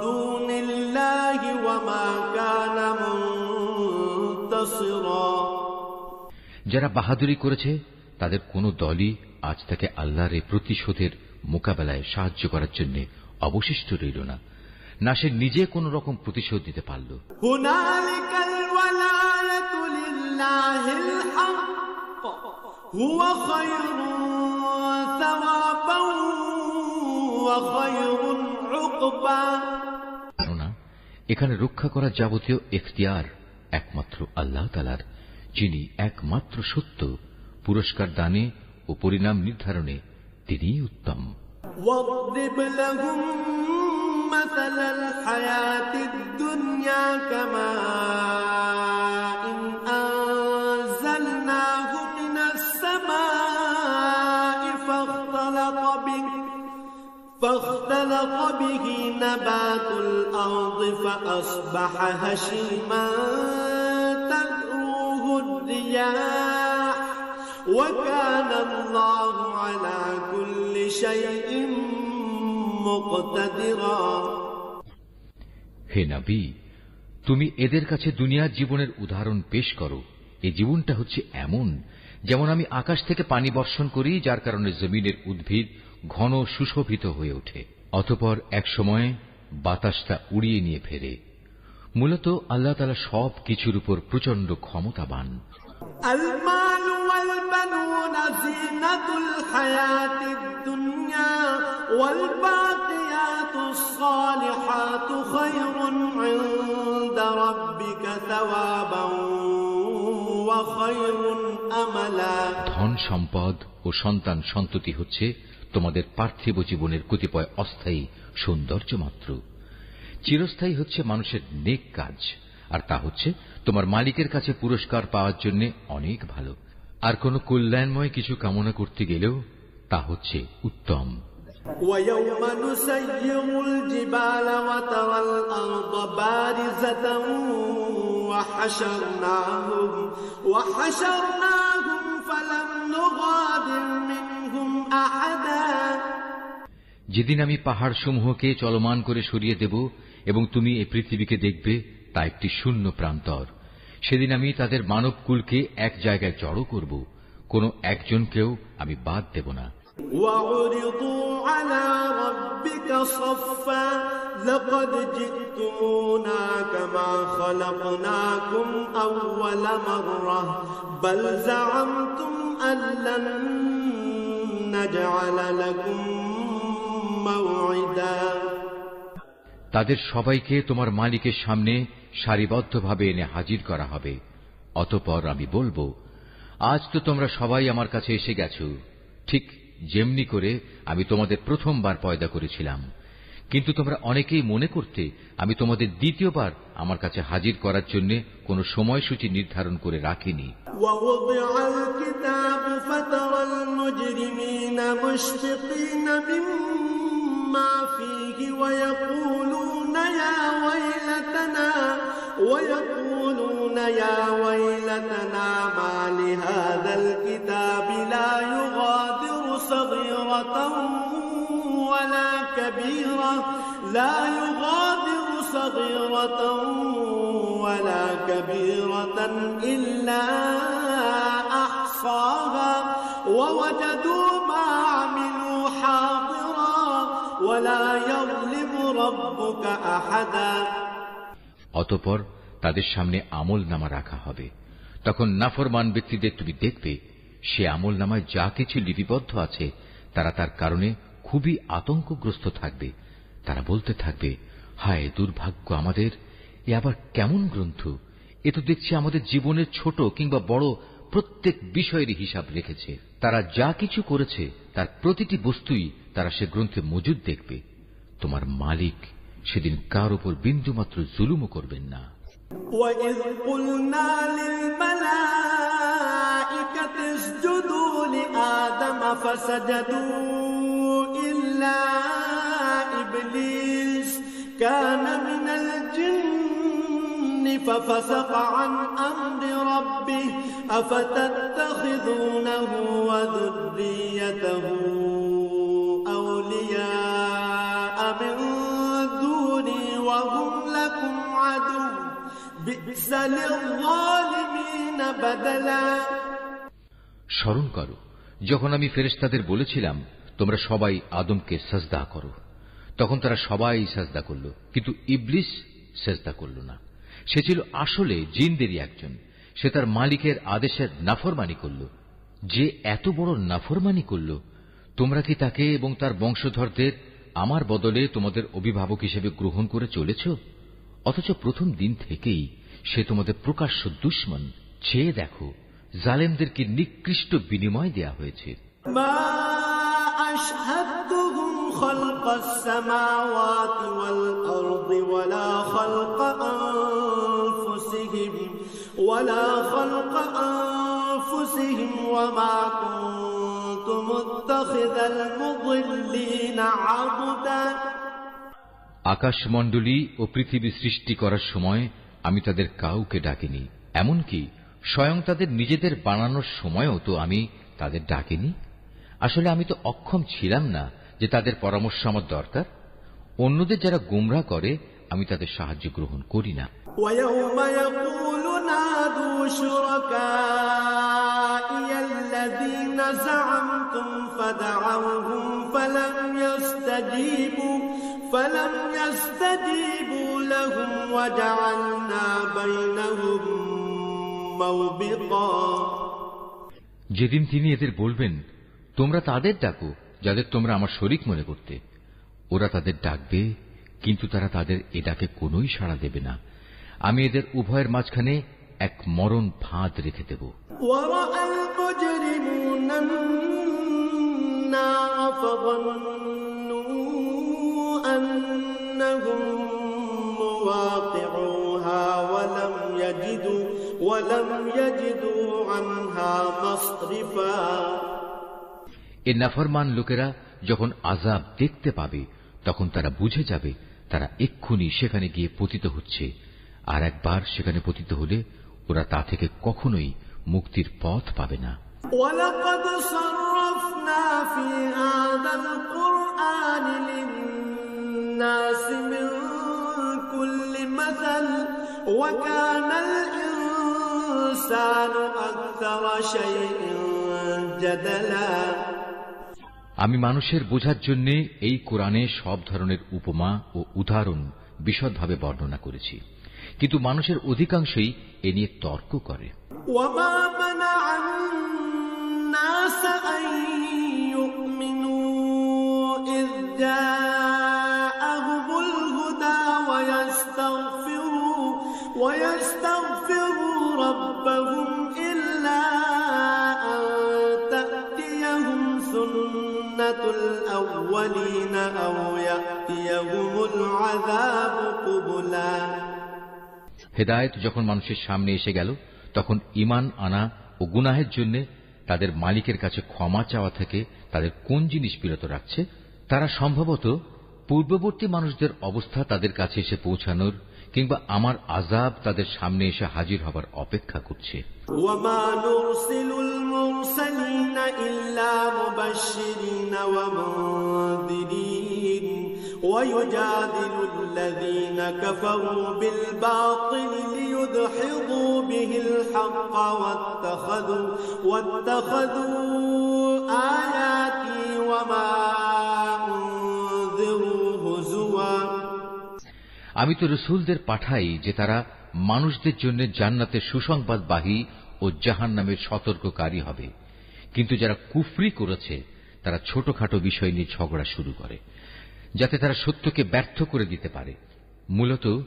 দুনিল্লাহি ওয়া মা কানা মুনতাসিরা। যারা বাহাদুরি করেছে তাদের কোন দলই আজ তাকে আল্লাহর এই প্রতিশোধের মোকাবেলায় সাহায্য করার জন্য অবশিষ্ট রইল না, না সে নিজে কোন রকম প্রতিশোধ দিতে পারল। হুনালিকাল ওয়ালায়াতু লিল্লাহিল হক হুয়া খায়রুন সাওয়াবান ওয়া খায়রুন উকবা। এখানে রক্ষা করার যাবতীয় ইখতিয়ার একমাত্র আল্লাহ তাআলার, যিনি একমাত্র সত্য, পুরস্কার দানে ও পরিণাম নির্ধারণে তিনিই উত্তম। واضرب لهم مثل الحياة الدنيا كماء أنزلناه من السماء فاختلط به نبات الأرض فأصبح هشيما تذروه الرياح وكان الله على كل شيء مقتدرا। হে নবী, তুমি এদের কাছে দুনিয়ার জীবনের উদাহরণ পেশ করো। এই জীবনটা হচ্ছে এমন যেমন আমি আকাশ থেকে পানি বর্ষণ করি, যার কারণে জমিনের উদ্ভিদ ঘন সুশোভিত হয়ে ওঠে, অতঃপর এক সময় বাতাসটা উড়িয়ে নিয়ে ফেরে। মূলত আল্লাহ তাআলা সব কিছুর উপর প্রচন্ড ক্ষমতাবান। المال والبنون زينة الحياة الدنيا والباقيات الصالحات خير عند ربك ثوابا وخير أملا। ধন সম্পদ ও সন্তান সন্ততি হচ্ছে তোমাদের পার্থিব জীবনের কতিপয় অস্থায়ী সৌন্দর্য মাত্র। চিরস্থায়ী হচ্ছে মানুষের নেক কাজ, আর তা হচ্ছে তোমার মালিকের কাছে পুরস্কার পাওয়ার জন্য অনেক ভালো। আর কোন কল্যাণময় কিছু কামনা করতে গেলেও তা হচ্ছে উত্তম। ويوم نسير الجبال وترى الأرض بارزة وحشرناهم فلم نغادر منهم أحدا। যেদিন আমি পাহাড় সমূহকে চলমান করে সরিয়ে দেব এবং তুমি এই পৃথিবীকে দেখবে তা একটি শূন্য প্রান্তর, সেদিন আমি তাদের মানবকুলকে এক জায়গায় জড়ো করব, কোন একজনকেও আমি বাদ দেব না। وعرضوا على ربك صفا لقد جئتمونا كما خلقناكم أول مرة بل زعمتم أن لن نجعل لكم موعدا। তাদের সবাইকে তোমার মালিকের সামনে সারিবদ্ধভাবে এনে হাজির করা হবে। অতঃপর আমি বলবো, আজ তো তোমরা সবাই আমার কাছে এসে গেছো, ঠিক যেমনি করে আমি তোমাদের প্রথমবার পয়দা করেছিলাম, কিন্তু তোমরা অনেকেই মনে করতে আমি তোমাদের দ্বিতীয়বার আমার কাছে হাজির করার জন্য কোনো সময়সূচি নির্ধারণ করে রাখিনি। ووضع الكتاب فترى المجرمين مشفقين مما فيه ويقولون يا ويلتنا ما لهذا الكتاب لا يغادر صغيرة ولا كبيرة إلا أحصاها ووجدوا ما عملوا حاضرا ولا يظلم ربك أحدا। অতঃপর তাদের সামনে আমলনামা রাখা হবে। তখন নাফরমান ব্যক্তিদের তুমি দেখবে, সে আমলনামায় যা কিছু লিপিবদ্ধ আছে তারা তার কারণে খুবই আতঙ্কগ্রস্ত থাকবে। তারা বলতে থাকবে, হায় দুর্ভাগ্য আমাদের, এ আবার কেমন গ্রন্থ! এ তো দেখছি আমাদের জীবনের ছোট কিংবা বড় প্রত্যেক বিষয়েরই হিসাব রেখেছে। তারা যা কিছু করেছে তার প্রতিটি বস্তুই তারা সে গ্রন্থে মজুদ দেখবে। তোমার মালিক সেদিন কার উপর বিন্দুমাত্র জুলুমও করবেন না। وَإِذْ قُلْنَا لِلْمَلَائِكَةِ اسْجُدُوا لِآدَمَ فَسَجَدُوا إِلَّا إِبْلِيسَ كَانَ مِنَ الْجِنِّ فَفَسَقَ عَنْ أَمْرِ رَبِّهِ أَفَتَتَّخِذُونَهُ وَذُرِّيَّتَهُ أَوْلِيَاءَ مِن دُونِي وَهُمْ لَكُمْ عَدُوٌّ بِئْسَ لِلظَّالِمِينَ بَدَلًا। স্মরণ করো যখন আমি ফেরেশতাদের বলেছিলাম তোমরা সবাই আদমকে সাজদা করো, তখন তারা সবাই সাজদা করল, কিন্তু ইবলিস সাজদা করল না। সে ছিল আসলে জিনদেরই একজন। সে তার মালিকের আদেশের নাফরমানি করল। যে এত বড় নাফরমানি করল, তোমরা কি তাকে এবং তার বংশধরদের আমার বদলে তোমাদের অভিভাবক হিসেবে গ্রহণ করে চলেছ? অথচ প্রথম দিন থেকেই সে তোমাদের প্রকাশ্য দুশমন। চেয়ে দেখো জালেমদের কি নিকৃষ্ট বিনিময় দেয়া হয়েছে। মা আশহাদতুহুম খালকাস সামাওয়াতি ওয়াল আরদি ওয়ালা খালকা আনফুসিহিম ওয়া মা কুনতু মুত্তাখিযাল মুদিল্লিনা আবদা। আকাশমণ্ডলী ও পৃথিবী সৃষ্টি করার সময় আমি তাদের কাউকে ডাকিনি, এমনকি স্বয়ং তাদের নিজেদের বানানোর সময়ও তো আমি তাদের ডাকিনি। আসলে আমি তো অক্ষম ছিলাম না যে তাদের পরামর্শ আমার দরকার। অন্যদের যারা গোমরাহ করে আমি তাদের সাহায্য গ্রহণ করি না। وَيَوْمَ يَقُولُ نَادُوا شُرَكَائِيَ الَّذِينَ زَعَمْتُمْ فَدَعَوْهُمْ فَلَمْ يَسْتَجِيبُوا لهم وجعلنا بينهم موبقا যেদিন তিনি এদের বলবেন, তোমরা তাদের ডাকো যাদের তোমরা আমার শরীক মনে করতে, ওরা তাদের ডাকবে, কিন্তু তারা তাদের এ ডাকে কোনোই সাড়া দেবে না। আমি এদের উভয়ের মাঝখানে এক মরণ ফাঁদ রেখে দেব। এ নাফরমান লোকেরা যখন আযাব দেখতে পাবে, তখন তারা বুঝে যাবে তারা এক্ষুনি সেখানে গিয়ে পতিত হচ্ছে, আর একবার সেখানে পতিত হলে ওরা তা থেকে কখনোই মুক্তির পথ পাবে না। وَلَقَدْ صَرَّفْنَا فِي هَذَا الْقُرْآنِ لِلنَّاسِ مِنْ كُلِّ مَثَلٍ وَكَانَ الْإِنْسَانُ أَكْثَرَ شَيْءٍ جَدَلًا। আমি মানুষের বোঝার জন্য এই কোরআনে সব ধরনের উপমা ও উদাহরণ বিশদভাবে বর্ণনা করেছি, কিন্তু মানুষের অধিকাংশই এ নিয়ে তর্ক করে। وَمَا مَنَعَ النَّاسَ أَن يُؤْمِنُوا إِذْ جَاءَهُمُ الْهُدَى وَيَسْتَغْفِرُوا رَبَّهُمْ إِلَّا أَن تَأْتِيَهُمْ سُنَّةُ الْأَوَّلِينَ أَوْ يَأْتِيَهُمُ الْعَذَابُ قُبُلًا। হেদায়েত যখন মানুষের সামনে এসে গেল, তখন ঈমান আনা ও গুনাহের জন্য তাদের মালিকের কাছে ক্ষমা চাওয়া থেকে তাদের কোন জিনিস বিরত রাখছে? তারা সম্ভবত পূর্ববর্তী মানুষদের অবস্থা তাদের কাছে এসে পৌঁছানোর কিংবা আমার আযাব তাদের সামনে এসে হাজির হবার অপেক্ষা করছে। وَمَا نُرْسِلُ الْمُرْسَلِينَ إِلَّا مُبَشِّرِينَ وَمُنذِرِينَ وَيُجَادِلُ الَّذِينَ كَفَرُوا بِالْبَاطِلِ لِيُدْحِضُوا بِهِ الْحَقَّ وَاتَّخَذُوا آيَاتِي وَمَا أُنذِرُوا هُزُوًا। আমি তো রাসূলদের পাঠাই যে তারা মানুষদের জন্য জান্নাতের সুসংবাদবাহী ও জাহান্নামের সতর্ককারী হবে, কিন্তু যারা কুফরি করেছে তারা ছোটখাটো বিষয় নিয়ে ঝগড়া শুরু করে, যাতে তারা সত্যকে ব্যর্থ করে দিতে পারে। মূলত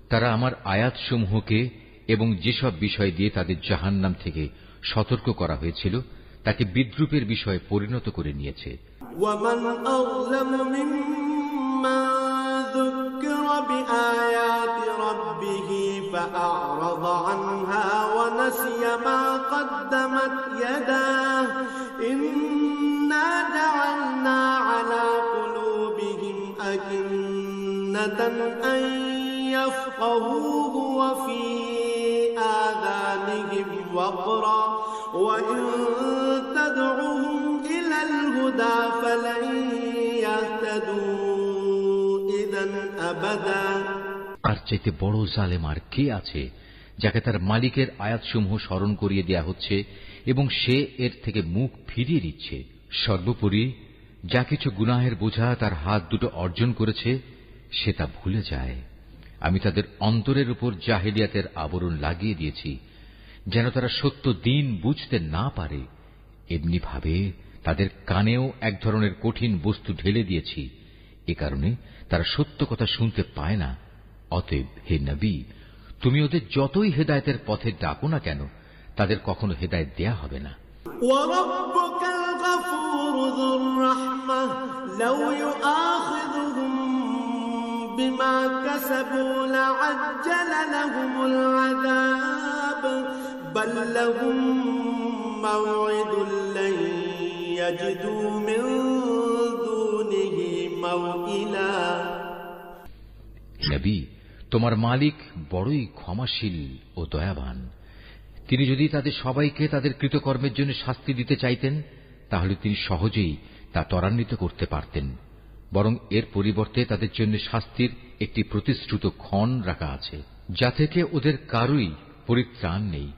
তারা আমার আয়াতসমূহকে এবং যেসব বিষয় দিয়ে তাদের জাহান্নাম থেকে সতর্ক করা হয়েছিল তাকে বিদ্রূপের বিষয়ে পরিণত করে নিয়েছে। وَمَنْ أَظْلَمُ مِمَّنْ ذُكِّرَ بِآيَاتِ رَبِّهِ فَأَعْرَضَ عَنْهَا وَنَسِيَ مَا قَدَّمَتْ يَدَاهُ إِنَّا جَعَلْنَا عَلَى قُلُوبِهِمْ أَكِنَّةً أَن يَفْقَهُوهُ وَفِي آذَانِهِمْ وَقْرًا وَإِن تَدْعُهُمْ إِلَى الْهُدَى فَلَن يَهْتَدُوا إِذًا أَبَدًا। আর চাইতে বড় জালেম আর কে আছে, যাকে তার মালিকের আয়াতসমূহ স্মরণ করিয়ে দেয়া হচ্ছে এবং সে এর থেকে মুখ ফিরিয়ে দিচ্ছে। সর্বোপরি যা কিছু গুনাহের বোঝা তার হাত দুটো অর্জন করেছে সে তা ভুলে যায়। আমি তাদের অন্তরের উপর জাহেলিয়াতের আবরণ লাগিয়ে দিয়েছি, যেন তারা সত্য দিন বুঝতে না পারে। এমনি ভাবে তাদের কানেও এক ধরনের কঠিন বস্তু ঢেলে দিয়েছি, এ কারণে তারা সত্য কথা শুনতে পায় না। অতএব হে নবী, তুমি ওদের যতই হেদায়েতের পথে ডাকো না কেন, তাদের কখনো হেদায়েত দেয়া হবে না। وَرَبُّكَ الْغَفُورُ ذُو الرَّحْمَةِ لَوْ يُؤَاخِذُهُم بِمَا كَسَبُوا لَعَجَّلَ لَهُمُ الْعَذَابَ بَل لَّهُم مَّوْعِدٌ لَّن يَجِدُوا مِن دُونِهِ مَوْئِلًا। নবী, তোমার মালিক বড়ই ক্ষমাশীল ও দয়াবান। তিনি যদি তাদের সবাইকে তাদের কৃতকর্মের জন্য শাস্তি দিতে চাইতেন, তাহলে তিনি সহজেই তা ত্বরান্বিত করতে পারতেন। বরং এর পরিবর্তে তাদের জন্য শাস্তির একটি প্রতিশ্রুত ক্ষণ রাখা আছে, যা থেকে ওদের কারুই পরিত্রাণ নেই।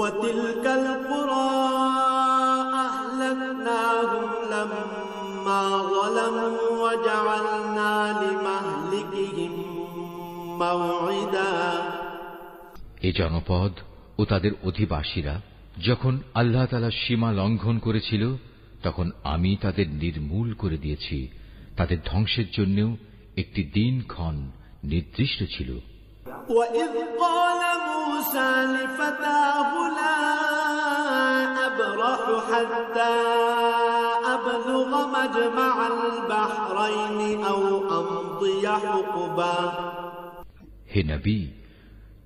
وَتِلْكَ الْقُرَى أَهْلَكْنَاهُمْ لَمَّا ظَلَمُوا وَجَعَلْنَا لِمَهْلِكِهِم موعدا এ জনপদ ও তাদের অধিবাসীরা যখন আল্লাহ তাআলা সীমা লঙ্ঘন করেছিল তখন আমি তাদের নির্মূল করে দিয়েছি। তাদের ধ্বংসের জন্যও একটি দিনক্ষণ নির্দিষ্ট ছিল। وَإِذْ قَالَ مُوسَى لِفَتَاهُ لَا أَبْرَحُ حَتَّى أَبْلُغَ مَجْمَعَ الْبَحْرَيْنِ أَوْ أَمْضِيَ حُقُبًا হে নবী,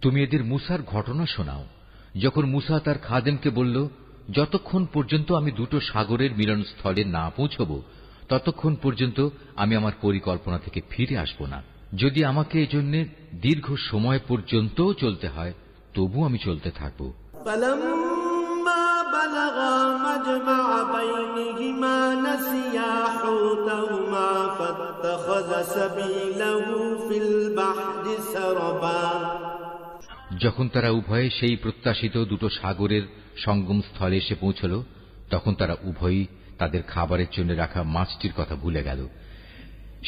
তুমি এদের মুসার ঘটনা শোনাও। যখন মুসা তার খাদেমকে বলল, যতক্ষণ পর্যন্ত আমি দুটো সাগরের মিলনস্থলে না পৌঁছব ততক্ষণ পর্যন্ত আমি আমার পরিকল্পনা থেকে ফিরে আসব না। যদি আমাকে এজন্য দীর্ঘ সময় পর্যন্ত চলতে হয় তবু আমি চলতে থাকব। فَلَمَّا بَلَغَا مَجْمَعَ بَيْنِهِمَا نَسِيَا حُوتَهُمَا فَاتَّخَذَ سَبِيلَهُ فِي الْبَحْرِ سَرَبًا যখন তারা উভয়ে সেই প্রত্যাশিত দুটো সাগরের সঙ্গম স্থলে এসে পৌঁছল তখন তারা উভয়ই তাদের খাবারের জন্য রাখা মাছটির কথা ভুলে গেল।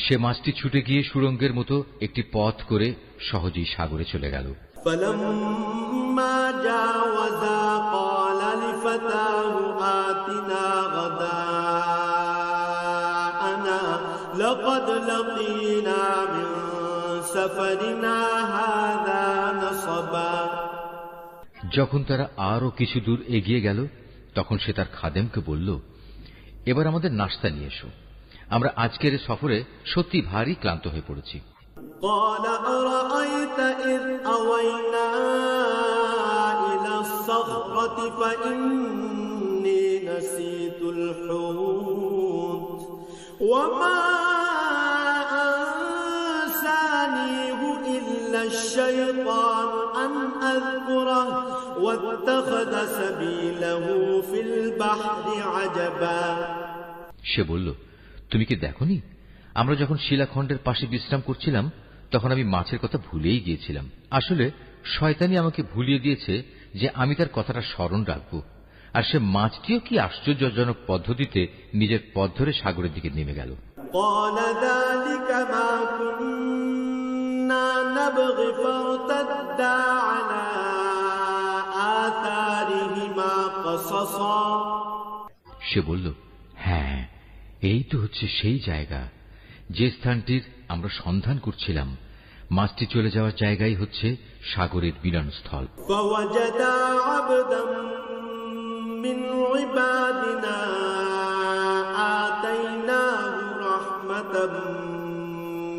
সে মাছটি ছুটে গিয়ে সুড়ঙ্গের মতো একটি পথ করে সহজেই সাগরে চলে গেল। فَلَمَّا جَاوَزَا قَالَ لِفَتَاهُ آتِنَا غَدَاءَنَا لَقَدْ لَقِينَا مِنْ سَفَرِنَا هَذَا نَصَبًا যখন তারা আরো কিছু দূর এগিয়ে গেল তখন সে তার খাদেমকে বলল, এবার আমাদের নাশতা নিয়ে এসো, আমরা আজকের সফরে সত্যি ভারী ক্লান্ত হয়ে পড়েছি। قال أرأيت إذ أوينا إلى الصخرة فإني نسيت الحوت وما أنسانيه إلا الشيطان أن أذكره واتخذ سبيله في البحر عجبا সে বলল, তুমি কি দেখোনি আমরা যখন শিলাখণ্ডের পাশে বিশ্রাম করছিলাম তখন আমি মাছের কথা ভুলেই গিয়েছিলাম। আসলে শয়তানি আমাকে ভুলিয়ে দিয়েছে যে আমি তার কথাটা স্মরণ রাখব। আর সে মাছটিও কি আশ্চর্যজনক পদ্ধতিতে নিজের পথ ধরে সাগরের দিকে নেমে গেল। قال ذلك ما كنا نبغي فارتدا على آثارهما قصصا সে বলল, হ্যাঁ, এই তো হচ্ছে সেই জায়গা যে স্থানটির আমরা সন্ধান করছিলাম। মাছটি চলে যাওয়ার জায়গাই হচ্ছে সাগরের মিলনস্থল। فوجدا عبدا من عبادنا آتيناه رحمة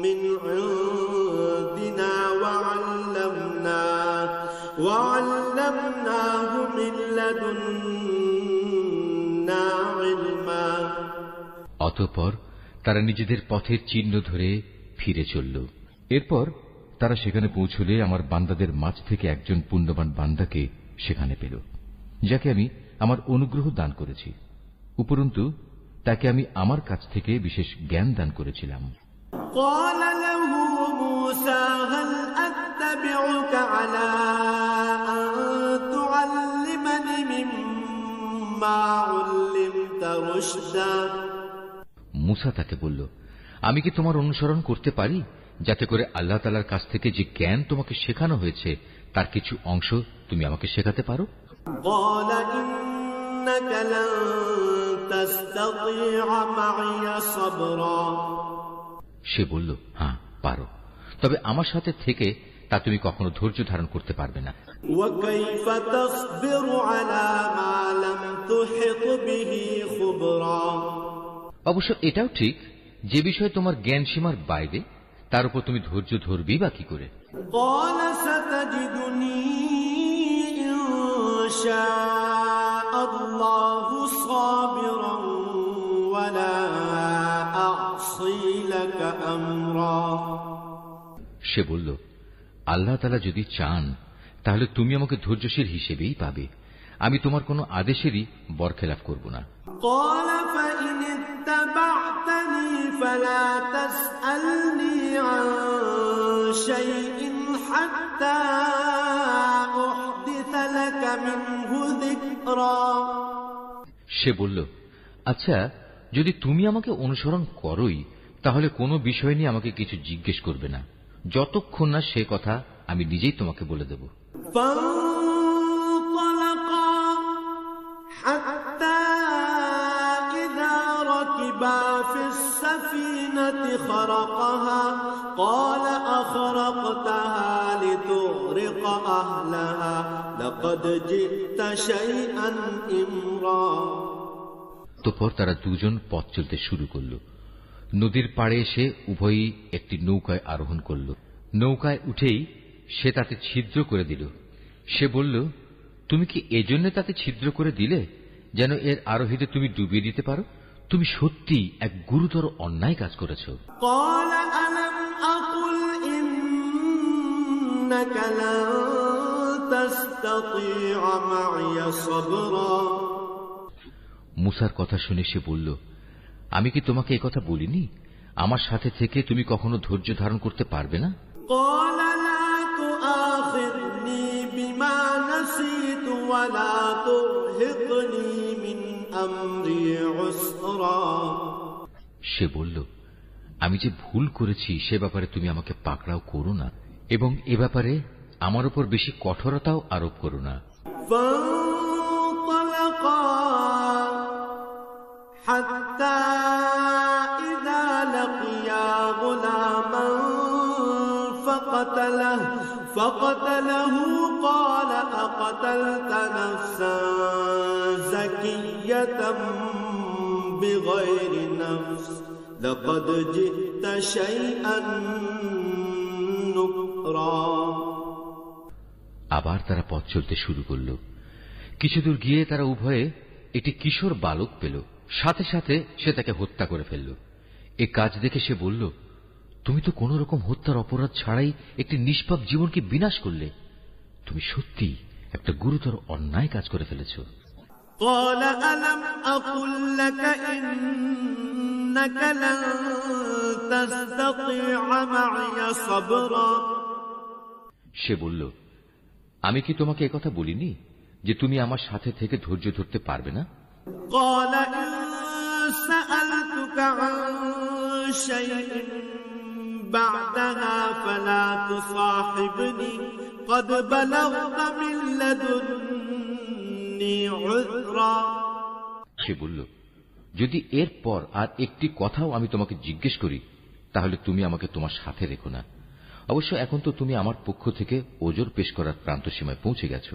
من عندنا وعلمناه من لدنا علما অতঃপর তারা নিজেদের পথের চিহ্ন ধরে ফিরে চলল। এরপর তারা সেখানে পৌঁছলে আমার বান্দাদের মাঝ থেকে একজন পুণ্যবান বান্দাকে সেখানে পেল, যাকে আমি আমার অনুগ্রহ দান করেছি। উপরন্তু তাকে আমি আমার কাছ থেকে বিশেষ জ্ঞান দান করেছিলাম। قال له موسى هل أتبعك على أن تعلمني مما علمت رشدا মুসা তাকে বলল, আমি কি তোমার অনুসরণ করতে পারি যাতে করে আল্লাহ তাআলার কাছ থেকে যে জ্ঞান তোমাকে শেখানো হয়েছে তার কিছু অংশ তুমি আমাকে শেখাতে পারো? قال إنك لن تستطيع معي صبرا সে বলল, হ্যাঁ পারো, তবে আমার সাথে থেকে তা তুমি কখনো ধৈর্য ধারণ করতে পারবে না। وكيف تصبر على ما لم تحط به خبرا অবশ্য এটাও ঠিক, যে বিষয়ে তোমার জ্ঞান সীমার বাইরে তার উপর তুমি ধৈর্য ধরবি বা কি করে? قال ستجدني إن شاء الله صابرا ولا أعصي لك أمرا সে বলল, আল্লাহ তাআলা যদি চান তাহলে তুমি আমাকে ধৈর্যশীল হিসেবেই পাবে, আমি তোমার কোনো আদেশেরই বরখেলাফ করব না। قال فإن اتبعتني فلا تسألني عن شيء حتى أحدث لك منه ذكرا সে বলল, আচ্ছা, যদি তুমি আমাকে অনুসরণ করোই তাহলে কোনো বিষয় নিয়ে আমাকে কিছু জিজ্ঞেস করবে না। যতক্ষণ না সে কথা আমি নিজেই তোমাকে বলে দেব। فانطلقا حتى إذا ركبا في السفينة خرقها قال أخرقتها لتغرق أهلها لقد جئت شيئا إمرا। তারপর তারা দুজন পথ চলতে শুরু করল। নদীর পাড়ে এসে উভয়ই একটি নৌকায় আরোহণ করল। নৌকায় উঠেই সে তাতে ছিদ্র করে দিল। সে বলল, তুমি কি এজন্য তাতে ছিদ্র করে দিলে যেন এর আরোহীদের তুমি ডুবিয়ে দিতে পারো? তুমি সত্যি এক গুরুতর অন্যায় কাজ করেছ। মুসার কথা শুনে সে বলল, আমি কি তোমাকে এই কথা বলিনি, আমার সাথে থেকে তুমি কখনো ধৈর্য ধারণ করতে পারবে না? সে বলল, আমি যে ভুল করেছি সে ব্যাপারে তুমি আমাকে পাকড়াও করো না, এবং এ ব্যাপারে আমার উপর বেশি কঠোরতাও আরোপ করো না। حتى إذا لقيا غلاما فقتله قال أقتلت نفسا زكية بغير نفس لقد جئت شيئا نكرا। আবার তারা পথ চলতে শুরু করল। কিছুদূর গিয়ে তারা উভয়ে একটি কিশোর বালক পেল। সাথে সাথে সে তাকে হত্যা করে ফেলল। এ কাজ দেখে সে বলল, তুমি তো কোন রকম হত্যার অপরাধ ছাড়াই একটি নিষ্পাপ জীবনকে বিনাশ করলে। তুমি সত্যি একটা গুরুতর অন্যায় কাজ করে ফেলেছ। সে বলল, আমি কি তোমাকে একথা বলিনি যে তুমি আমার সাথে থেকে ধৈর্য ধরতে পারবে না? قال إن سألتك عن شيء بعدها فلا تصاحبني قد بلغت من لدني عذرا। সে বলল, যদি এরপর আর একটি কথাও আমি তোমাকে জিজ্ঞেস করি তাহলে তুমি আমাকে তোমার সাথে রেখো না। অবশ্য এখন তো তুমি আমার পক্ষ থেকে ওজর পেশ করার প্রান্ত সীমায় পৌঁছে গেছো।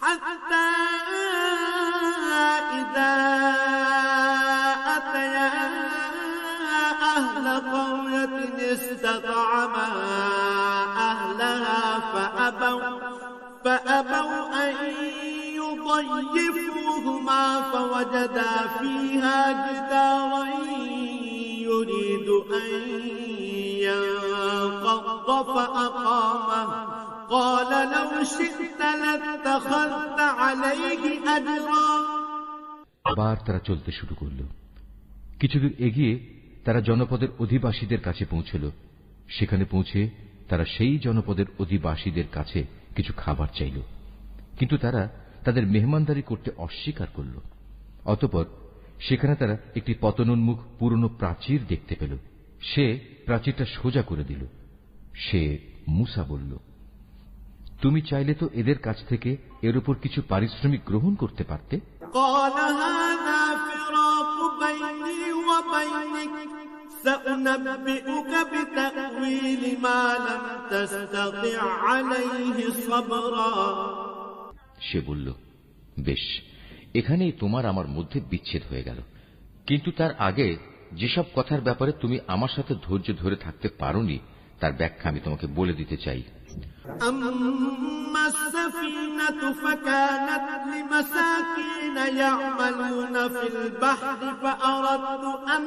حتى إذا أتيا أهل قرية استطعما أهلها فأبوا أن يضيفوهما فوجدا فيها جدارا يريد أن ينقض فأقامه قال لو شئت لاتخذت عليه أجرا। আবার তারা চলতে শুরু করল। কিছুদূর এগিয়ে তারা জনপদের অধিবাসীদের কাছে পৌঁছল। সেখানে পৌঁছে তারা সেই জনপদের অধিবাসীদের কাছে কিছু খাবার চাইল, কিন্তু তারা তাদের মেহমানদারি করতে অস্বীকার করল। অতঃপর সেখানে তারা একটি পতনোন্মুখ পুরনো প্রাচীর দেখতে পেল। সে প্রাচীরটা সোজা করে দিল। সে মুসা বলল, তুমি চাইলে তো এদের কাছ থেকে এর উপর কিছু পারিশ্রমিক গ্রহণ করতে পারতে। সে বলল, বেশ, এখানেই তোমার আমার মধ্যে বিচ্ছেদ হয়ে গেল, কিন্তু তার আগে যেসব কথার ব্যাপারে তুমি আমার সাথে ধৈর্য ধরে থাকতে পারোনি তার ব্যাখ্যা আমি তোমাকে বলে দিতে চাই। أما السفينة فكانت لمساكين يعملون في البحر فأردت أن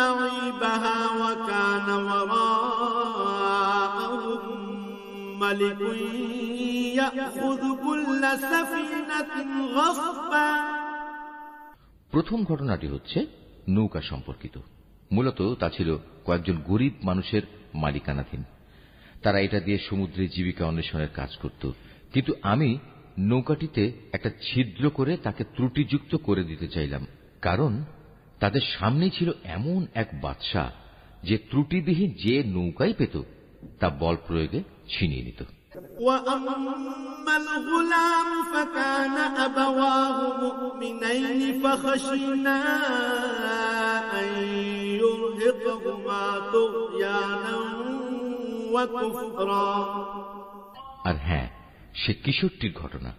أعيبها وكان وراءهم ملك يأخذ كل سفينة غصبا। প্রথম ঘটনাটি হচ্ছে নৌকা সম্পর্কিত। মূলত তা ছিল কয়েকজন গরিব মানুষের মালিকানাধীন। তারা এটা দিয়ে সমুদ্রে জীবিকা অন্বেষণের কাজ করত, কিন্তু আমি নৌকাটিতে একটা ছিদ্র করে তাকে ত্রুটিযুক্ত করে দিতে চাইলাম, কারণ তাদের সামনে ছিল এমন এক বাদশা যে ত্রুটিবিহীন যে নৌকাই পেত তা বল প্রয়োগে ছিনিয়ে নিত। وأما الغلام فكان أبواه مؤمنين فخشينا أن يرهقهما طغيانا وكفرا। আর হ্যাঁ, সে কিশোরটির ঘটনা।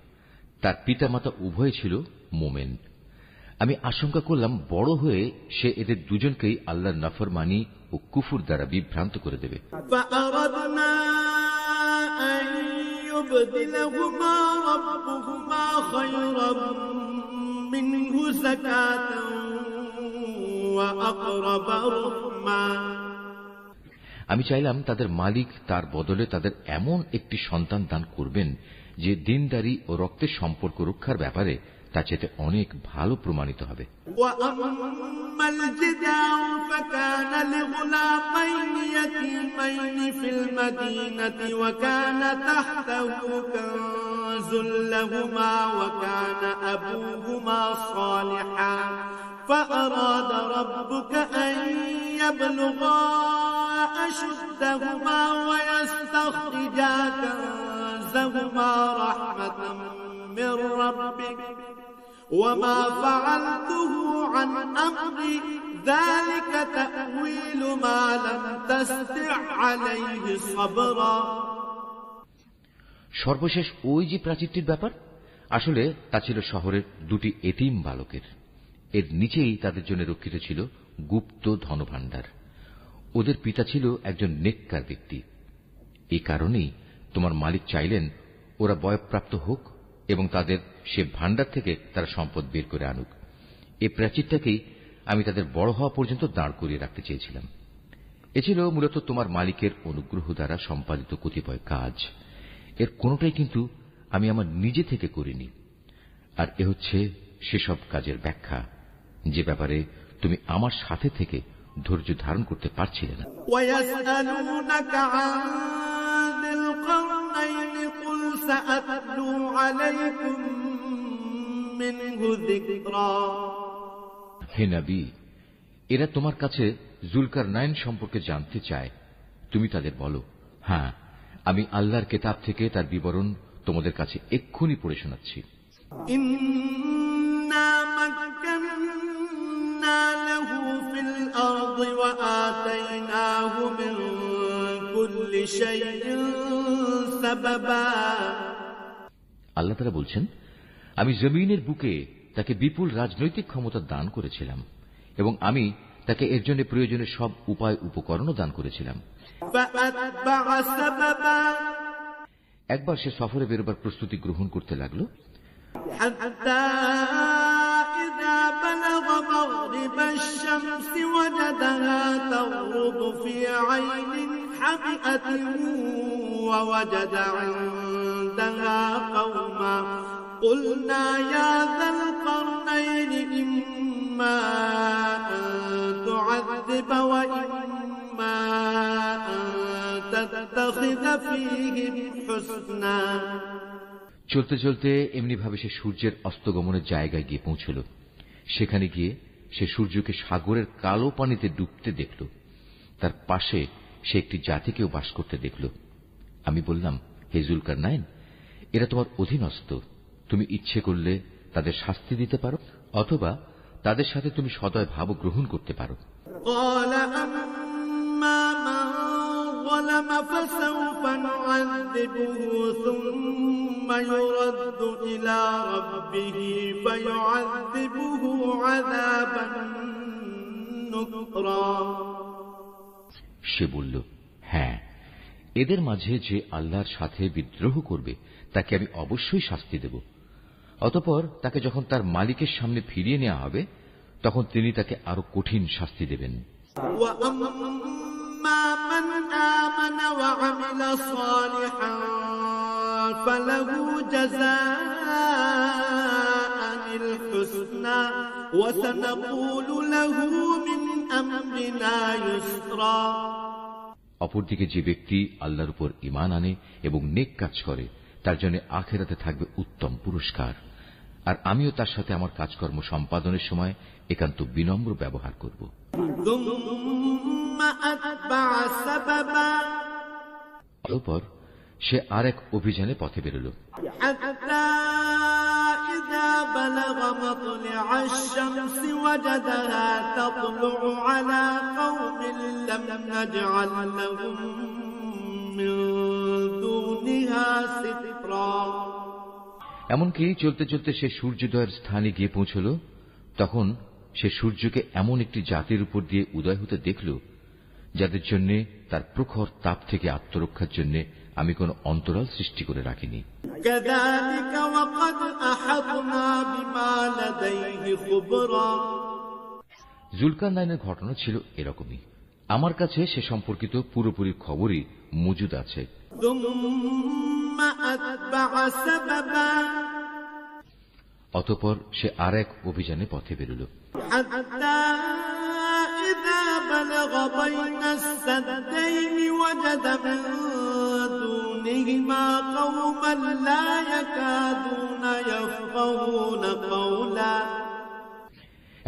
তার পিতামাতা উভয় ছিল মোমেন। আমি আশঙ্কা করলাম বড় হয়ে সে এদের দুজনকেই আল্লাহর নাফরমানি ও কুফর দ্বারা বিভ্রান্ত করে দেবে। يبدلهما ربهما خيرا منه زكاة وأقرب رحما। আমি চাইলাম তাদের মালিক তার বদলে তাদের এমন একটি সন্তান দান করবেন যে দিনদারি ও রক্তের সম্পর্ক রক্ষার ব্যাপারে তা চেয়ে অনেক ভালো প্রমাণিত হবে। وأما الجدار فكان لغلامين يتيمين في المدينة وكان تحته كنز لهما وكان أبوهما صالحا فأراد ربك أن يبلغا أشدهما ويستخرجا كنزهما رحمة من ربك وما فعلته عن أمري ذلك تأويل ما لم تستع عليه صبرا। সর্বশেষ ওই যে প্রাচীরটির ব্যাপার, আসলে তা ছিল শহরের দুটি এতিম বালকের। এর নিচেই তাদের জন্য রক্ষিত ছিল গুপ্ত ধনভাণ্ডার। ওদের পিতা ছিল একজন নেককার ব্যক্তি। এই কারণেই তোমার মালিক চাইলেন ওরা বয়ঃপ্রাপ্ত হোক এবং তাদের সে ভাণ্ডার থেকে তারা সম্পদ বের করে আনুক। এই প্রাচীরটাকেই আমি তাদের বড় হওয়া পর্যন্ত দাঁড় করিয়ে রাখতে চেয়েছিলাম। এ ছিল মূলত তোমার মালিকের অনুগ্রহ দ্বারা সম্পাদিত কতিপয় কাজ। এর কোনটাই কিন্তু আমি আমার নিজে থেকে করিনি। আর এ হচ্ছে সেসব কাজের ব্যাখ্যা যে ব্যাপারে তুমি আমার সাথে থেকে ধৈর্য ধারণ করতে পারছিলে না। হে নবী, এরা তোমার কাছে জুলকারনাইন সম্পর্কে জানতে চায়। তুমি তাদের বলো, হ্যাঁ, আমি আল্লাহর কিতাব থেকে তার বিবরণ তোমাদের কাছে এক্ষুনি পড়ে শোনাচ্ছি। ইন্না মাক্কান্না লাহু ফিল আরদি ওয়া আতাইনাহু মিন কুল্লি শাইইন সাবাবা। আল্লাহ তাআলা বলছেন, আমি জমিনের বুকে তাকে বিপুল রাজনৈতিক ক্ষমতা দান করেছিলাম এবং আমি তাকে এর জন্য প্রয়োজনীয় সব উপায় উপকরণও দান করেছিলাম। একবার সে সফরে বেরোবার প্রস্তুতি গ্রহণ করতে লাগল। قلنا يا ذا القرنين إما أن تعذب وإما أن تتخذ فيهم حسنا। চলতে চলতে এমনি ভাবে সে সূর্যের অস্তগমনের জায়গায় গিয়ে পৌঁছল। সেখানে গিয়ে সে সূর্যকে সাগরের কালো পানিতে ডুবতে দেখল। তার পাশে সে একটি জাতিকেও বাস করতে দেখল। আমি বললাম, হে জুলকারনাইন, এরা তোমার অধীনস্থ। তুমি ইচ্ছে করলে তাদের শাস্তি দিতে পারো অথবা তাদের সাথে তুমি সদয় ভাব গ্রহণ করতে পারো। সে বলল, হ্যাঁ, এদের মাঝে যে আল্লাহর সাথে বিদ্রোহ করবে তাকে আমি অবশ্যই শাস্তি দেব। অতঃপর তাকে যখন তার মালিকের সামনে ফিরিয়ে নেওয়া হবে তখন তিনি তাকে আরো কঠিন শাস্তি দেবেন। অপরদিকে যে ব্যক্তি আল্লাহর উপর ঈমান আনে এবং নেক কাজ করে তার জন্য আখিরাতে থাকবে উত্তম পুরস্কার। আর আমিও তার সাথে আমার কাজকর্ম সম্পাদনের সময় একান্ত বিনম্র ব্যবহার করব। অতঃপর সে আর এক অভিযানে পথে বেরোল। এমনকি চলতে চলতে সে সূর্যোদয়ের স্থানে গিয়ে পৌঁছল। তখন সে সূর্যকে এমন একটি জাতির উপর দিয়ে উদয় হতে দেখল যাদের জন্য তার প্রখর তাপ থেকে আত্মরক্ষার জন্য আমি কোন অন্তরাল সৃষ্টি করে রাখিনি। জুলকারনাইনের ঘটনা ছিল এরকমই। আমার কাছে সে সম্পর্কিত পুরোপুরি খবরই মজুদ আছে। অতঃপর সে আর এক অভিযানে পথে বেরোল।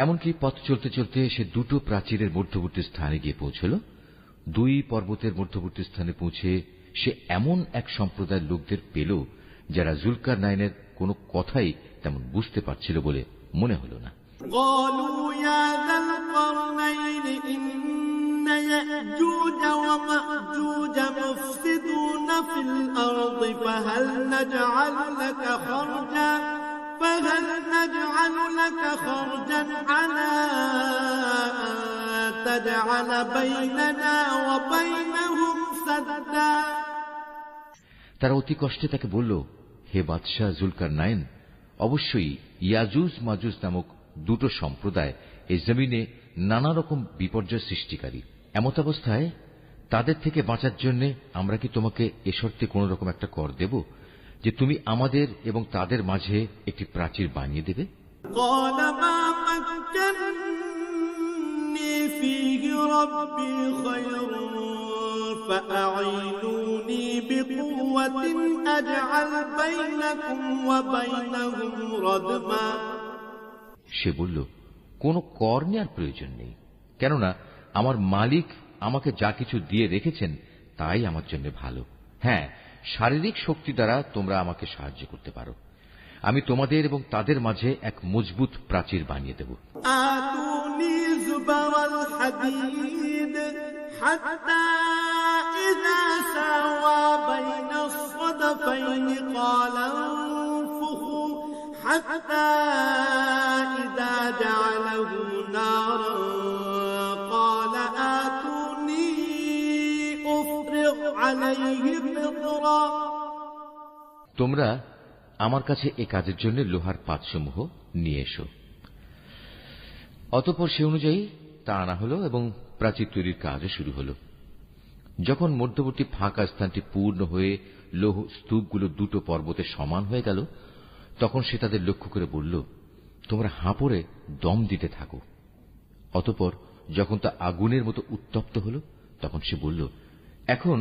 এমনকি পথ চলতে চলতে সে দুটো প্রাচীরের মধ্যবর্তী স্থানে গিয়ে পৌঁছল। দুই পর্বতের মধ্যবর্তী স্থানে পৌঁছে সে এমন এক সম্প্রদায়ের লোকদের পেল যারা জুলকারনাইনের কোনো কথাই তেমন বুঝতে পারছিল বলে মনে হল না। فهل نجعل لك خرجا على أن تجعل بيننا وبينهم سدا। তারা অতি কষ্টে তাকে বলল, হে বাদশাহ জুলকারনাইন, অবশ্যই ইয়াজুজ মাজুজ নামক দুটো সম্প্রদায় এই জমিনে নানা রকম বিপর্যয় সৃষ্টিকারী। এমতাবস্থায় তাদের থেকে বাঁচার জন্য আমরা কি তোমাকে এ শর্তে কোন রকম একটা কর দেব যে তুমি আমাদের এবং তাদের মাঝে একটি প্রাচীর বানিয়ে দেবে? সে বলল, কোন কর নেওয়ার প্রয়োজন নেই, কেননা আমার মালিক আমাকে যা কিছু দিয়ে রেখেছেন তাই আমার জন্য ভালো। হ্যাঁ, শারীরিক শক্তি দ্বারা তোমরা আমাকে সাহায্য করতে পারো। আমি তোমাদের এবং তাদের মাঝে এক মজবুত প্রাচীর বানিয়ে দেব। তোমরা আমার কাছে এ কাজের জন্য লোহার পাতসমূহ নিয়ে এসো। অতঃপর সে অনুযায়ী তা আনা হল এবং প্রাচীর তৈরির কাজও শুরু হল। যখন মধ্যবর্তী ফাঁকা স্থানটি পূর্ণ হয়ে লৌহ স্তূপগুলো দুটো পর্বতে সমান হয়ে গেল, তখন সে তাদের লক্ষ্য করে বলল, তোমরা হাঁপড়ে দম দিতে থাকো। অতঃপর যখন তা আগুনের মতো উত্তপ্ত হল, তখন সে বলল, এখন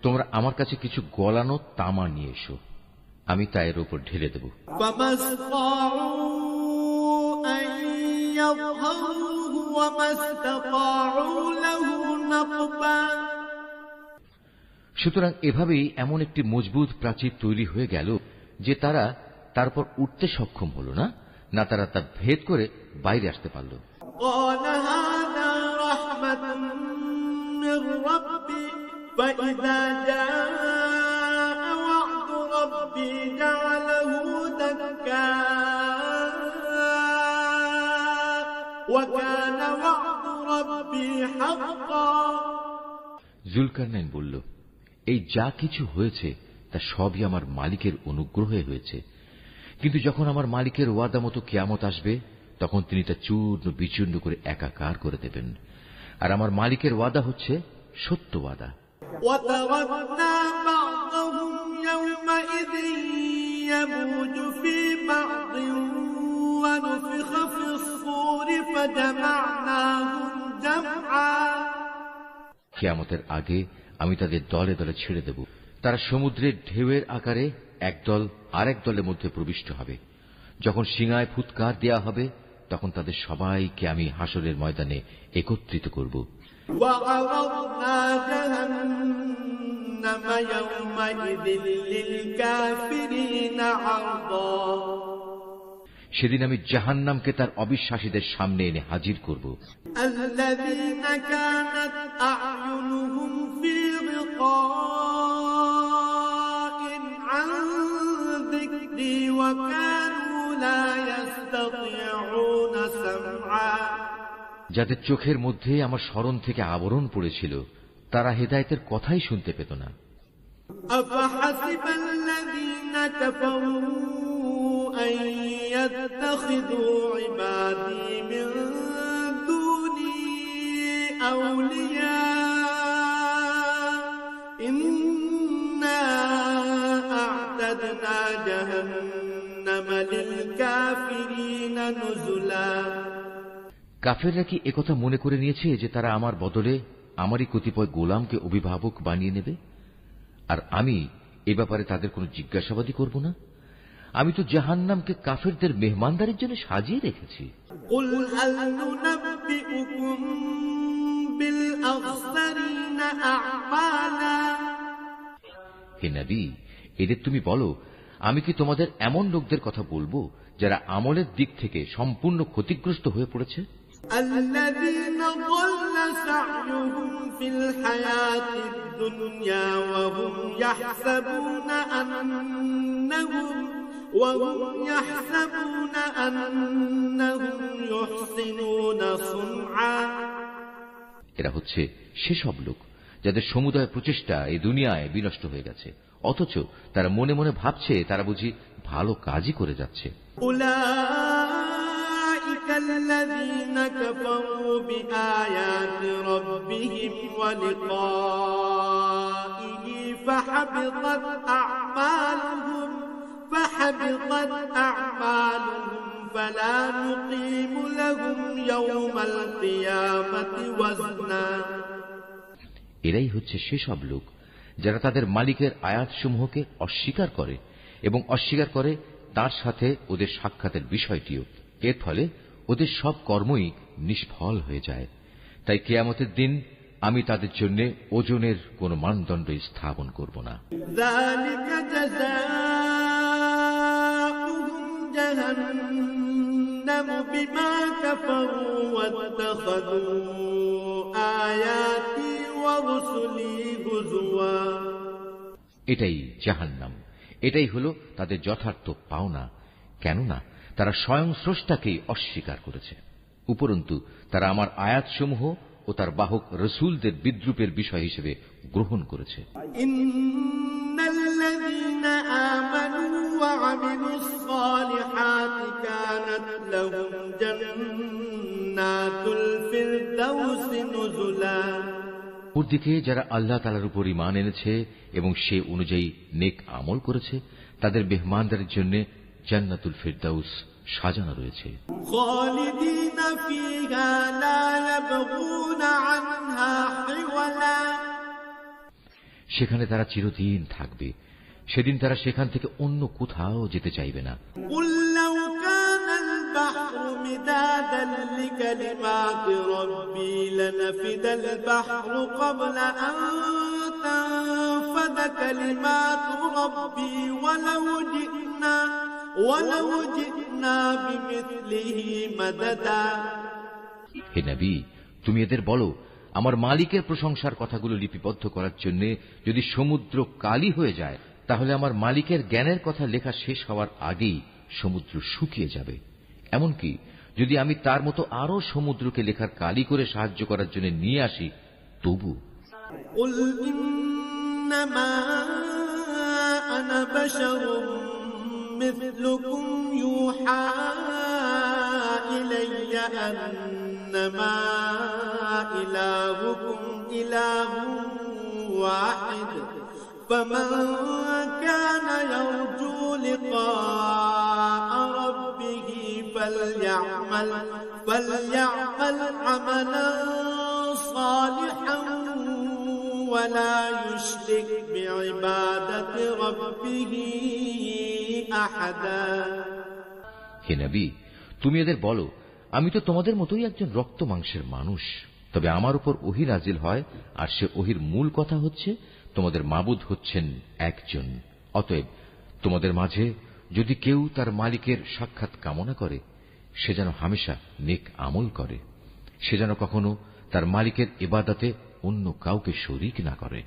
তোমরা আমার কাছে কিছু গলানো তামা নিয়ে এসো, আমি তা এর উপর ঢেলে দেব। সুতরাং এভাবেই এমন একটি মজবুত প্রাচীর তৈরি হয়ে গেল যে তারা তারপর উঠতে সক্ষম হল না, না তারা তা ভেদ করে বাইরে আসতে পারল। জুলকারনাইন বলল, এই যা কিছু হয়েছে তা সবই আমার মালিকের অনুগ্রহে হয়েছে, কিন্তু যখন আমার মালিকের ওয়াদা মতো কিয়ামত আসবে তখন তিনি তা চূর্ণ বিচূর্ণ করে একাকার করে দেবেন। আর আমার মালিকের ওয়াদা হচ্ছে সত্য ওয়াদা। কিয়ামতের আগে আমি তাদের দলে দলে ছেড়ে দেব। তারা সমুদ্রের ঢেউয়ের আকারে একদল আরেক দলের মধ্যে প্রবিষ্ট হবে। যখন সিঙায় ফুৎকার দেয়া হবে তখন তাদের সবাইকে আমি হাসরের ময়দানে একত্রিত করব। সেদিন আমি জাহান্নামকে তার অবিশ্বাসীদের সামনে এনে হাজির করব। যাদের চোখের মধ্যে আমার স্মরণ থেকে আবরণ পড়েছিল, তারা হেদায়েতের কথাই শুনতে পেত না। কাফেররা কি একথা মনে করে নিয়েছে যে তারা আমার বদলে আমারই কতিপয় গোলামকে অভিভাবক বানিয়ে নেবে, আর আমি এ ব্যাপারে তাদের কোনো জিজ্ঞাসাবাদই করব না? আমি তো জাহান্নামকে কাফেরদের মেহমানদারির জন্য সাজিয়ে রেখেছি। হে নবী, এদের তুমি বলো, আমি কি তোমাদের এমন লোকদের কথা বলবো যারা আমলের দিক থেকে সম্পূর্ণ ক্ষতিগ্রস্ত হয়ে পড়েছে? الذين ضل سعيهم في الحياة الدنيا وهم يحسبون أنهم يحسنون صنعا। এরা হচ্ছে সেসব লোক যাদের সমুদয় প্রচেষ্টা এই দুনিয়ায় বিনষ্ট হয়ে গেছে, অথচ তারা মনে মনে ভাবছে তারা বুঝি ভালো কাজই করে যাচ্ছে। الذين كفروا بآيات ربهم ولقائه فحبطت أعمالهم فلا نقيم لهم يوم القيامة وزنا। এরাই হচ্ছে সেসব লোক যারা তাদের মালিকের আয়াতসমূহকে অস্বীকার করে এবং অস্বীকার করে তার সাথে ওদের সাক্ষাতের বিষয়টিও। এর ফলে ওদের সব কর্মই নিষ্ফল হয়ে যায়। তাই কিয়ামতের দিন আমি তাদের জন্য ওজনের কোন মানদণ্ড স্থাপন করব না। এটাই জাহান্নাম, এটাই হলো তাদের যথার্থ পাওনা। কেননা তারা স্বয়ং স্রষ্টাকেই অস্বীকার করেছে, উপরন্তু তারা আমার আয়াতসমূহ ও তার বাহক রসুলদের বিদ্রূপের বিষয় হিসেবে গ্রহণ করেছে। অপরদিকে যারা আল্লাহ তাআলার উপর ঈমান এনেছে এবং সে অনুযায়ী নেক আমল করেছে, তাদের মেহমানদারির জন্য জান্নাতুল ফিরদাউস সাজানো রয়েছে। সেখানে তারা চিরদিন থাকবে, সেদিন তারা সেখান থেকে অন্য কোথাও যেতে চাইবে না। হে নবী, তুমি এদের বলো, আমার মালিকের প্রশংসার কথাগুলো লিপিবদ্ধ করার জন্য যদি সমুদ্র কালি হয়ে যায়, তাহলে আমার মালিকের জ্ঞানের কথা লেখা শেষ হওয়ার আগেই সমুদ্র শুকিয়ে যাবে। এমনকি যদি আমি তার মতো আরো সমুদ্রকে লেখার কালি করে সাহায্য করার জন্য নিয়ে আসি, তবু مثلكم يوحى إلي أنما إلهكم إله واحد فمن كان يرجو لقاء ربه فليعمل عملا صالحا ولا يشرك بعبادة ربه أحدا। হে নবী, তুমি এদের বলো, আমি তো তোমাদের মতোই একজন রক্ত মাংসের মানুষ, তবে আমার উপর ওহী নাজিল হয়, আর সে ওহীর মূল কথা হচ্ছে তোমাদের মাবুদ হচ্ছেন একজন। অতএব তোমাদের মাঝে যদি কেউ তার মালিকের সাক্ষাৎ কামনা করে, সে যেন হামেশা নেক আমল করে, সে যেন কখনো তার মালিকের ইবাদতে অন্য কাউকে শরীক না করে।